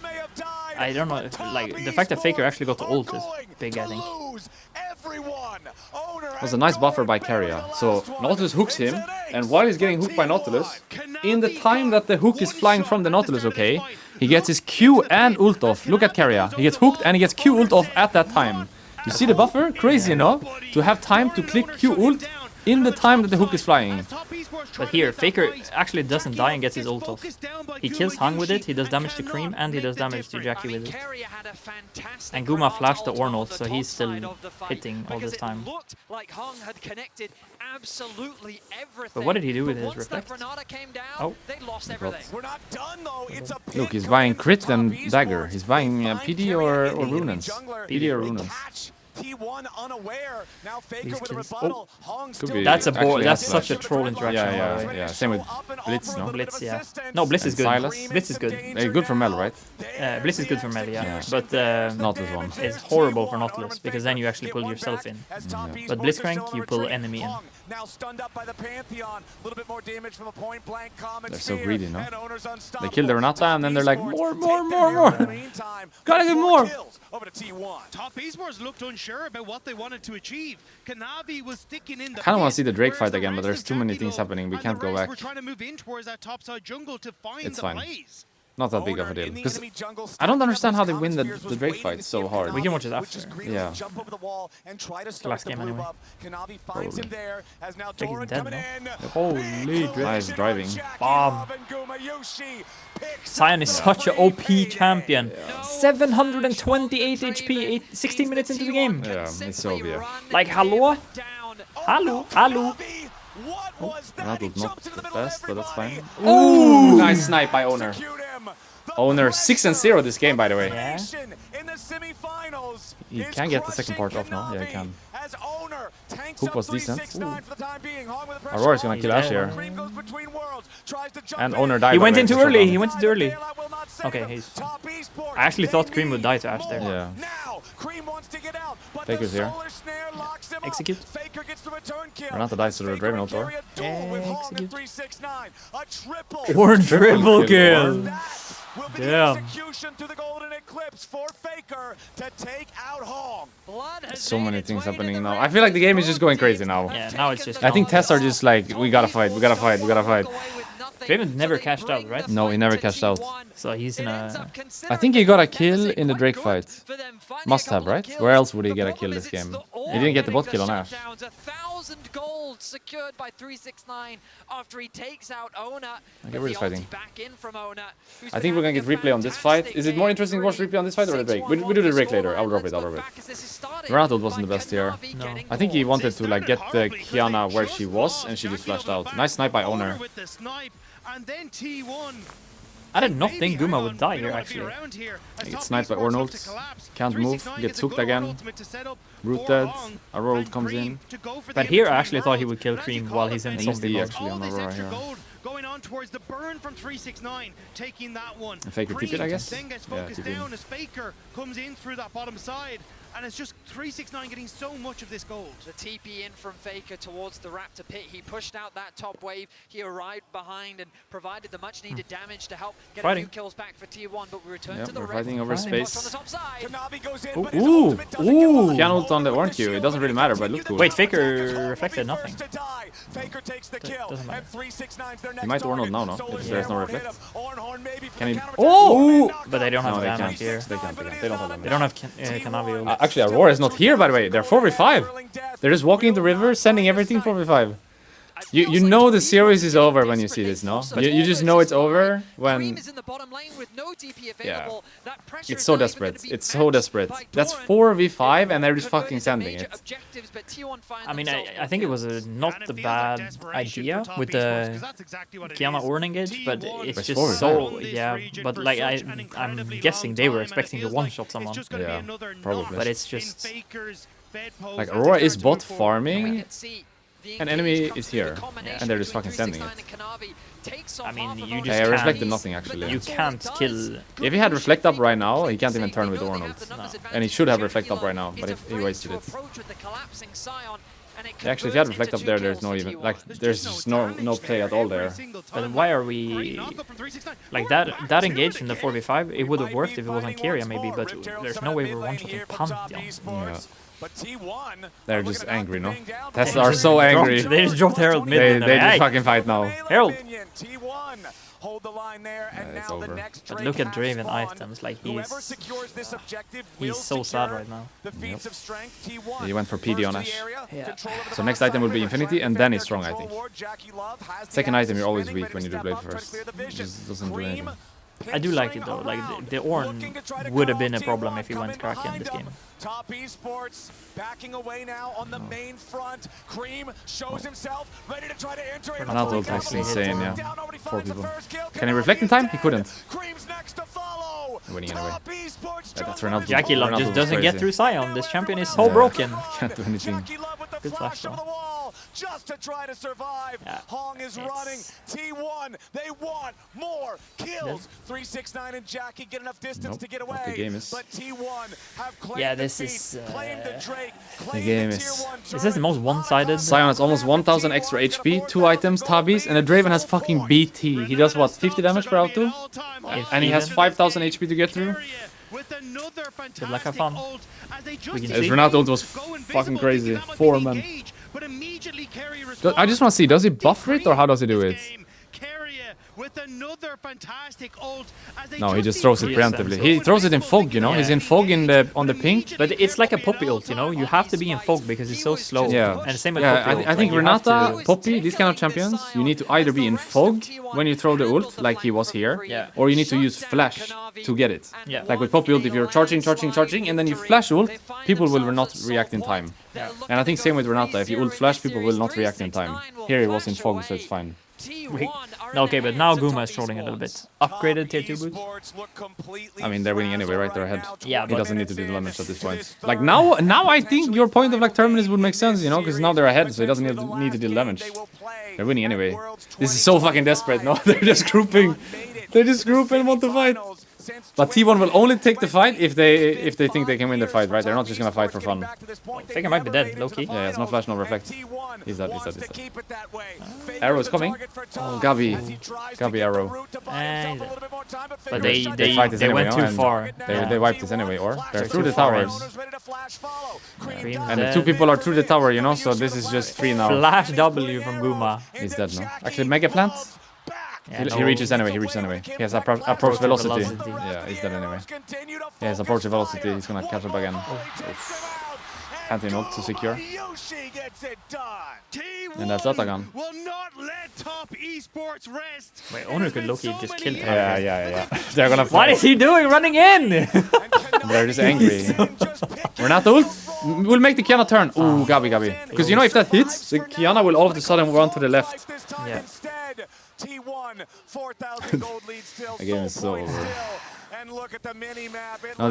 I don't know, if, like, the fact that Faker actually got the ult is big, I think. It was a nice buffer by Keria. So Nautilus hooks him, and while he's getting hooked by Nautilus, in the time that the hook is flying from the Nautilus, okay, he gets his Q and ult off. Look at Keria. He gets hooked and he gets Q ult off at that time. You see the buffer? Crazy, no? To have time to click Q ult in the time that the hook is flying. But here, Faker actually doesn't die and gets his ult off. He kills Hung with it, he does damage to Cream, and he does damage to Jackie with it. And Guma flashed the Ornn ult, so he's still hitting all this time. But what did he do with his Reflect? Oh, look, he's buying Crit and Dagger. He's buying PD or Runans. PD or Runans. T1 unaware. Now Faker These with a kills. rebuttal. Be that's a actually that's has such a flash. troll interaction. Yeah. Same with Blitz, no? Blitz, yeah. No, Blitz is good. Silas? Blitz is good. Good for Mel, right? Blitz is good for Mel, yeah. But Not this one. it's horrible for Nautilus, because then you actually pull yourself in. But Blitzcrank, you pull enemy in. Now stunned up by the Pantheon. A little bit more damage from a point blank comment. They're so greedy, no? They kill the Renata and then they're like, more. Gotta get more. Over to T1. Top Esports looked unsure about what they wanted to achieve. Kanavi was sticking in the I kind of want to pit, see the Drake whereas fight again, but the there's rest too of many Jackie things though, happening. We and can't the go rest back. were trying to move in towards that topside jungle to find It's the fine. blaze. Not that big of a deal. Because I don't understand how they win the Drake fight so hard. We can watch it after. Yeah. Last game anyway. Kanavi finds him there as now Drake is Doran dead, coming no? in. Holy Drake. Nice driving. Bomb. Sion is such an OP champion. 728 HP, 16 minutes into the game. Yeah, it's so obvious. Like, hello? Hello? That not the best, but that's fine. Ooh, nice snipe by Owner. Owner 6-0 this game, by the way. Yeah. He can get the second part off now. Yeah, he can. Hook was decent. Aurora's gonna kill Ash here. And Owner died. He went by in the too way, early. so He went in too early. Okay, he's... I actually thought Cream would die to Ash there. Yeah. Faker's here. Execute. Renata dies to the Draven Ultor. Execute. Or Or triple kill. will be the Damn. execution to the golden eclipse for Faker to take out Hong. So many things happening now. I feel like the game is just going crazy now. Yeah, now it's just. I think Tes are just like, we gotta fight, we gotta fight, we gotta fight. Draven never cashed out, right? No, he never cashed out. So he's in a. I think he got a kill in the Drake fight. Must have, right? Where else would he get a kill this game? He didn't get the bot kill on Ash. 1,000 gold secured by 369 after he takes out Ona. Okay, we're just fighting. Back in from Ona, I think we're gonna get replay on this fight. Is it more interesting to watch replay on this fight or the Drake? We do the Drake later. I'll drop it, I'll drop it. Ronaldo wasn't the best here. No. I think he wanted to like get the Kiana where she was and she just flashed out. Nice snipe by Owner. And then T1. I did not think Guma would die here, actually. He gets sniped by Ornold. Can't move. Gets hooked again. Root dead. Aurora ult comes in. But here I actually thought he would kill Cream while he's in zombie mode. Actually on Aurora here. Going on towards the burn from 369, taking that one. And Faker TP'd, I guess? Then gets Yeah, focused down as Faker comes in through that bottom side. And it's just 369 getting so much of this gold. The TP in from Faker towards the Raptor pit. He pushed out that top wave. He arrived behind and provided the much needed damage to help get a few kills back for T1. But we return to the we're red. fighting over space. On the top side. Ooh! Kiana ult on the Orange Q. It doesn't really matter, but it looked cool. Wait, Faker reflected nothing. Faker takes the kill. Doesn't matter. He might Ornold now, no? If there's no reflect. Can he? Oh! But they don't have No, they damage can't. here. They can't. They don't have damage. They don't have Kanavi ult. Actually, Aurora is not here, by the way. They're 4v5. They're just walking in the river, sending everything 4v5. You know the series is over when you see this, no? You just know it's over when... Yeah. It's so desperate. It's so desperate. That's 4v5 and they're just fucking sending it. I mean, I think it was not a bad idea with the Kiana Orn engage, but it's just so... Yeah, but like I'm guessing they were expecting to one-shot someone. Yeah, probably. But it's just... Like, Aurora is bot farming, an enemy is here, and they're just fucking sending it. I mean, you just Yeah, reflected can't... nothing, actually. You can't kill... If he had reflect up right now, he can't even turn with Ornold. No. And he should have reflect up right now, but if he wasted it. Actually, if you had reflect up there, there's no even... Like, there's just no play at all there. But why are we... Like, that engage in the 4v5, it would have worked if it wasn't Kyria maybe, but there's no way we're one-shotting Pantheon. Yeah. But T1, They're just angry, no? Tes are so angry. They just dropped Herald mid. They just fucking fight now. Herald! T1 hold the line there, and it's now over. the next But look at Drake has Draven spawned. items, like Whoever secures this objective he's will so sad secure right now. the feats of strength. T1 He went for PD on first to Ash. the area, Yeah. control over the So next bottom item will side, be River Infinity, trying and to then defend he's strong, their I think. control ward. Jackie Love has the Second item, you're always spinning, weak when you do but Blade Mr. first. Clear the It vision. just doesn't do Cream anything. I do like it though, like the Orn would have been a problem if he went Kraken in this game. Top esports backing away now on the main front. Cream shows himself ready to try to enter. Ronaldo ult is insane, yeah. 4 people. Can he reflect in time? He couldn't. Cream's next to follow. Winning anyway. Top esports Yeah, that's Ronaldo. Jackie Love Ronaldo just was doesn't get crazy. through Sion. This champion is so Yeah. broken. Can't do anything. Jackie Love with the Good flash flash over the wall just to try to survive. Yeah. Hong is It's- running. T1, they want more kills. 369 and Jackie get enough distance Nope, to get not away. the game is. But T1 have claimed Yeah, the this feat, is, claimed the Drake, the claimed game the is- tier 1 Is this the most one-sided? Sion has almost 1000 extra HP, 2 items, Tabis, and the Draven has fucking BT. He does what, 50 damage per out 2? And he has 5000 HP to get through? Good luck, have fun. We can His see. Ronaldo ult was fucking crazy. 4 man. I just want to see, does he buffer it or how does he do it? With another fantastic ult as they No, he just throws it Yes, preemptively. He throws it in fog, you know? Yeah. He's in fog on the pink. But it's like a Poppy ult, you know? You have to be in fog because it's so slow. Yeah. And same with Yeah, Poppy ult. I think like, you have Renata, to- Poppy, these kind of champions, you need to either be in fog when you throw the ult, like he was here, Yeah. or you need to use flash to get it. Yeah. Like with Poppy ult, if you're charging, and then you flash ult, people will not react in time. Yeah. And I think same with Renata, if you ult flash, people will not react in time. Here he was in fog, so it's fine. Okay, but now Guma is trolling a little bit. Upgraded tier 2 boost. I mean, they're winning anyway, right? They're ahead. Yeah, He but- doesn't need to do the damage at this point. Like now I think your point of like Terminus would make sense, you know, because now they're ahead, so he doesn't need to deal damage. They're winning anyway. This is so fucking desperate, no? They're just grouping. They just group and want to fight. But T1 will only take the fight if they think they can win the fight, right? They're not just gonna fight for fun. Faker might be dead, low key. Yeah, it's no flash, no reflect. He's dead. Arrow's coming. Oh, Gabi arrow. But they anyway, went too far. They wiped this anyway, or they're through the towers. Yeah. And the 2 people are through the tower, you know, so this is just 3 now. Flash W from Guma. He's dead now. Actually, Mega Plant. Yeah, He reaches anyway, He has approach velocity. Yeah, he's dead anyway. He has approach velocity, he's gonna catch up again. Anti-ult to secure. And that's Atagan. Wait, Owner could low-key just kill him. Yeah. They're gonna What is he doing running in? They're just angry. Renato ult will make the Kiana turn. Ooh, Gabi. Because you know, if that hits, the Kiana will all of a sudden run to the left. Yeah. T1 4,000 gold lead still. The game is so over. And look at the mini map. No,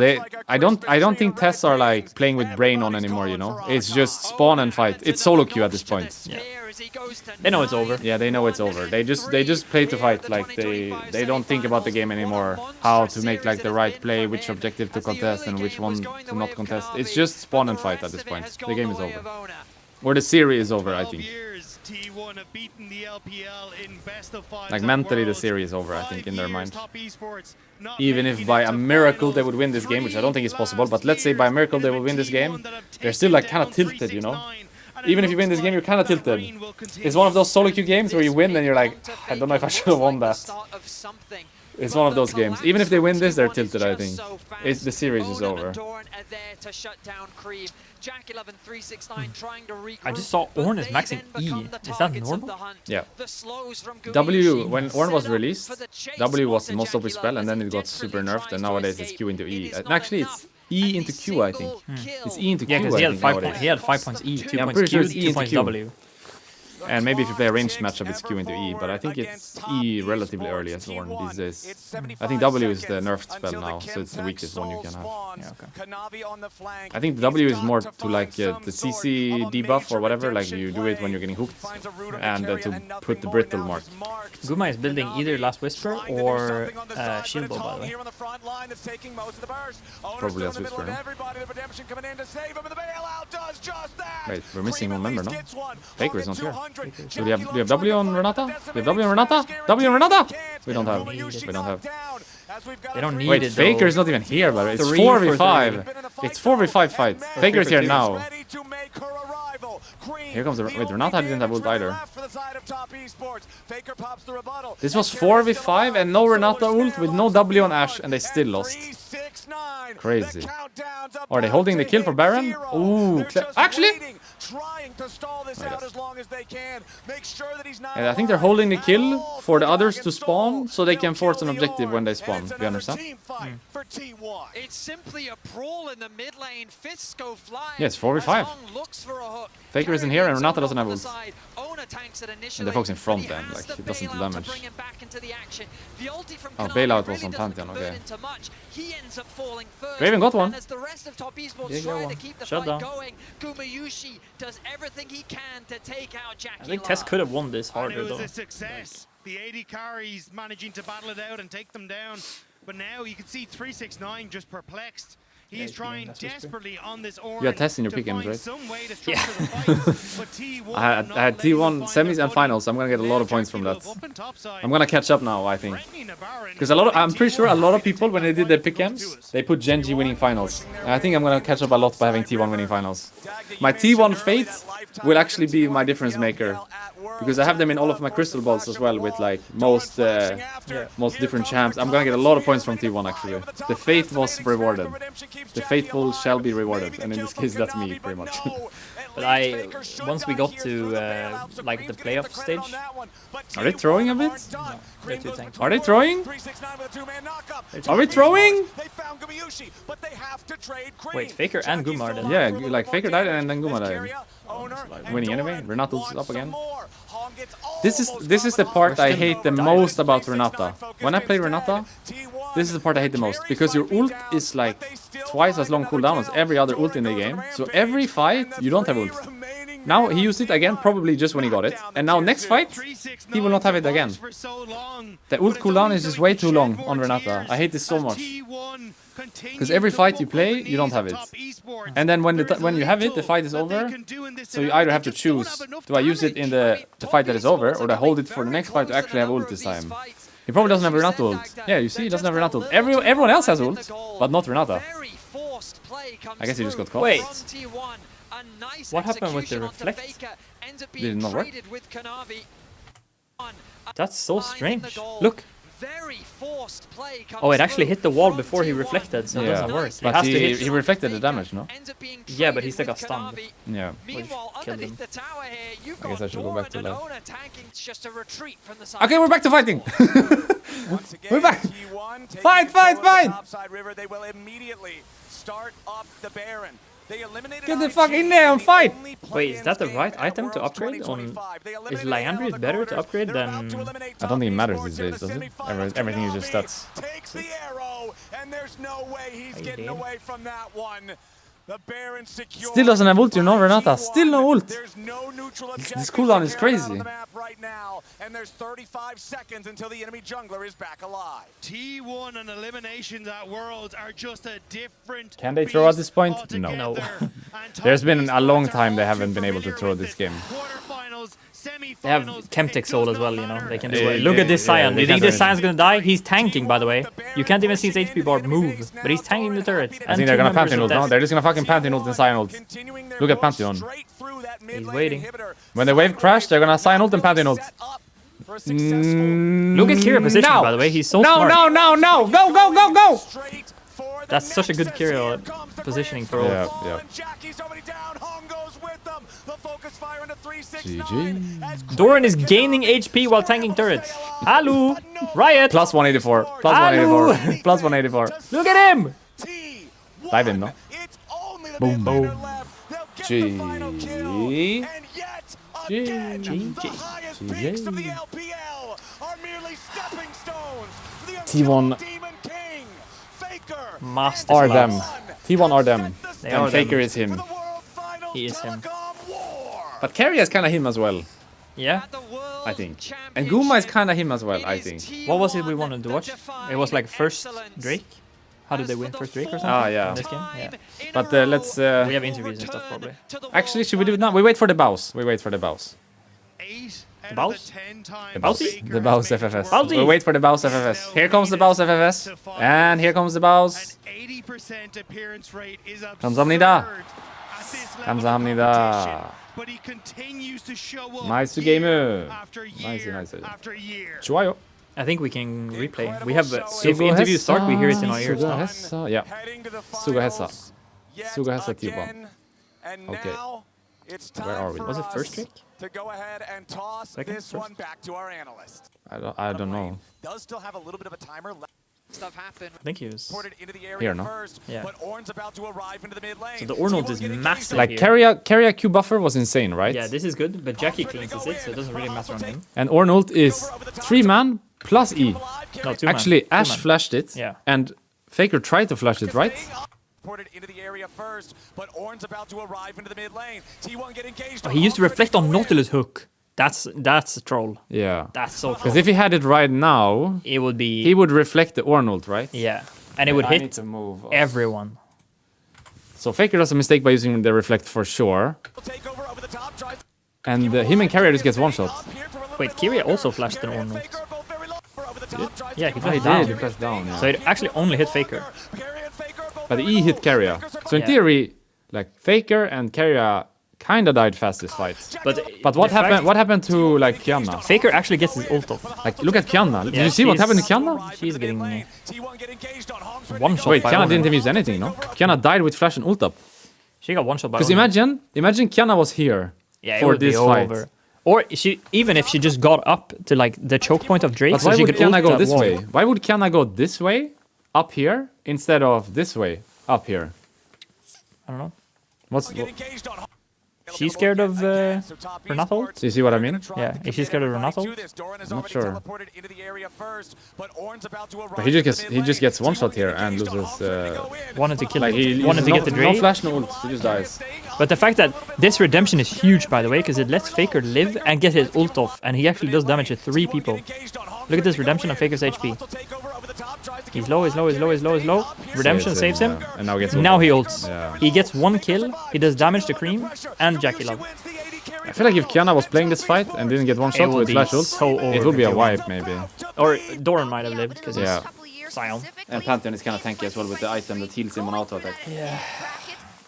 I don't think Tes are like playing with brain on anymore, you know. It's just spawn and fight. It's solo queue at this point. Yeah. They know it's over. Yeah, they know it's over. They just play to fight. Like they don't think about the game anymore. How to make like the right play, which objective to contest and which one to not contest. It's just spawn and fight at this point. The game is over. Or the series is over, I think. Like mentally the series is over, I think, in their mind. Even if by a miracle they would win this game, which I don't think is possible, but let's say by a miracle they would win this game, they're still like kind of tilted, you know? Even if you win this game, you're kind of tilted. It's one of those solo queue games where you win and you're like, I don't know if I should have won that. It's one of those games. Even if they win this, they're tilted, I think. The series is over. I just saw Ornn is maxing E. Is that normal? Yeah. W, when Ornn was released, W was the most OP spell and then it got super nerfed and nowadays it's Q into E. Actually, it's E into Q, I think. It's E into Q, because he had 5 points E, 2 points Q, 2 points W. And maybe if you play a ranged matchup, it's Q into E, but I think it's E relatively early as Ornn these days. I think W is the nerfed spell now, so it's the weakest one you can have. Yeah, okay. I think W is more to like the CC debuff or whatever, like you do it when you're getting hooked, and to put the brittle mark. Guma is building either Last Whisper or Shield Bow, by the way. Probably Last Whisper, no? Wait, we're missing one member, no? Faker is not here. Do we have W on Renata? Do we have W on Renata? W on Renata? We don't have. We don't have. They don't need Wait, it. Faker is not even here, but it's 4v5. It's 4v5 fight. Faker is here now. Here comes the. Wait, Renata didn't have ult either. This was 4v5 and no Renata ult with no W on Ashe, and they still lost. Crazy. Are they holding the kill for Baron? Ooh, actually. I think they're holding the kill for the others to spawn, so they can force an objective when they spawn. Do you understand? It's simply a brawl in the mid lane. Fists go flying. Yes, 4v5. Faker isn't here and Renata doesn't have ult. And the folks in front then, like, it doesn't do damage. Oh, bailout was on Pantheon, okay. Raven got one. Yeah, got one. Shut down. I think Tes could have won this harder it was though. a success. The AD carries managing to battle it out and take them down. But now you can see 369 just perplexed. He's trying desperately on this Ornn. You had Tes in your pick games, right? Yeah. I had T1 semis and finals. I'm gonna get a lot of points from that. I'm gonna catch up now, I think. Because I'm pretty sure a lot of people, when they did their pick games, they put Genji winning finals. And I think I'm gonna catch up a lot by having T1 winning finals. My T1 fate will actually be my difference maker. Because I have them in all of my crystal balls as well, with like most different champs. I'm gonna get a lot of points from T1 actually. The fate was rewarded. The faithful shall be rewarded, and in this case that's me pretty much. But once we got to like the playoff stage. Are they throwing a bit? No, they're too tanky. Are they throwing? Are we throwing? Wait, Faker and Guma are dead. Yeah, like Faker died and then Guma died. Winning anyway. Renata's up again. This is the part I hate the most about Renata. When I play Renata, this is the part I hate the most, because your ult is like twice as long cooldown as every other ult in the game. So every fight you don't have ult. Now he used it again, probably just when he got it. And now next fight, he will not have it again. The ult cooldown is just way too long on Renata. I hate this so much. Because every fight you play, you don't have it. And then when you have it, the fight is over. So you either have to choose, do I use it in the fight that is over, or do I hold it for the next fight to actually have ult this time? He probably doesn't have Renata ult. Yeah, you see, he doesn't have Renata ult. Everyone else has ult, but not Renata. I guess he just got caught. Wait. What happened with the reflect? Did it not work? That's so strange. Look. Oh, it actually hit the wall before he reflected, so it doesn't work. But he reflected the damage, no? Yeah, but he still got stunned. Yeah. Which killed him. I guess I should go back to life. Okay, we're back to fighting! We're back! Fight, fight, fight! Get the fuck in there and fight! Wait, is that the right item to upgrade? Is Liandry better to upgrade than... I don't think it matters these days, does it? Everything is just stats. Still doesn't have ult, you know, Renata. Still no ult. This cooldown is crazy. And there's 35 seconds until the enemy jungler is back alive. T1 and eliminations at Worlds are just a different. Can they throw at this point? No. There's been a long time they haven't been able to throw this game. They have Chemtech Soul as well, you know. They can do it. Look at this Sion. Do you think this Sion's gonna die? He's tanking, by the way. You can't even see his HP bar move, but he's tanking the turret. I think they're gonna Pantheon ult now. They're just gonna fucking Pantheon ult and Sion ult. Look at Pantheon. He's waiting. When the wave crash, they're gonna Sion ult and Pantheon ult. Look at Kira position, by the way. He's so smart. No! Go! That's such a good Kira positioning for ult. Yeah. GG. Doran is gaining HP while tanking turrets. Hello! Riot! Plus 184. Plus 184. Plus 184. Look at him! Dive in, no? Boom, boom. GG. T1 Master are class. them. T1 are them. And Faker is him. He is him. But Carry is kind of him as well, Yeah? I think. And Guma is kind of him as well, I think. What was it we wanted to watch? It was like first Drake? How did they win first Drake or something? Ah, yeah. In this game? Yeah. But let's... We have interviews and stuff, probably. Actually, should we do it now? We wait for the bows. We wait for the bows. The bows? The bows? The bows FFS. Bowsy. We wait for the bows FFS. Here comes the bows FFS. And here comes the bows. 감사합니다. 감사합니다. 나이스 게임. 나이스. 좋아요. I think we can replay. We have if interviews start, we hear it in our ears. 수고했어. Yeah. 수고했어. 수고했어 T1. Okay. Where are we? Was it first Drake? To go ahead and toss this one back to our analyst. I don't know. Does still have a little bit of a timer left. Stuff happened. I think he was here, no? Yeah. But Ornn's about to arrive into the mid lane. So the Ornult is massive. Like carry Q buffer was insane, right? Yeah, this is good, but Jackie cleanses it, so it doesn't really matter on him. And Ornult is 3-man plus E. No, 2-man. Actually, Ash 2-man. flashed it, Yeah. and Faker tried to flash it, right? Into the area first, but Ornn's about to arrive into the mid lane. T1 get engaged. Oh, he used to reflect on Nautilus hook. That's a troll. Yeah. That's so Because if he had it right now, it would be... he would reflect the Ornult, right? Yeah. And it would I need hit to move. everyone. So Faker does a mistake by using the reflect for sure. And him and Carrier just gets one shot. Wait, Kyria also flashed an Ornult. Yeah, he Oh, flashed he down. did. He pressed down. Yeah. So it actually only hit Faker. But the E hit Carrier. So in Yeah. theory, like Faker and Carrier kinda died fast this fight. But what happened? What happened to like Kiana? Faker actually gets his ult off. Like look at Kiana. Did Yeah, you see what happened to she's- Kiana? She's getting one shot. Wait, by Kiana Ornult. didn't even use anything, no? Kiana died with flash and ult up. She got one shot by Because Ornult. imagine Kiana was here Yeah, it for would this be fight. over. Or even if she just got up to like the choke point of Drake, But so why she would could ult Kiana go that this wall. way? Why would Kiana go this way, up here, instead of this way, up here? I don't know. she scared of Renato? So you see what I mean? Yeah, is she scared of Renato? I'm not sure. But he just gets one shot here and loses. Wanted to kill like him. Wanted to get the Dre. No flash, no ult. He just dies. But the fact that this redemption is huge, by the way, because it lets Faker live and get his ult off, and he actually does damage to 3 people. Look at this redemption on Faker's HP. He's low, he's low, he's low, he's low, he's low. Redemption saves him. Yeah. And now he ults. Yeah. He gets 1 kill, he does damage to Cream and Jackie Love. I feel like if Kiana was playing this fight and didn't get one shot with flash ult, so it would be a wipe maybe. Or Doran might have lived because yeah. he's Sion. And Pantheon is kind of tanky as well with the item that heals him on auto attack. Yeah.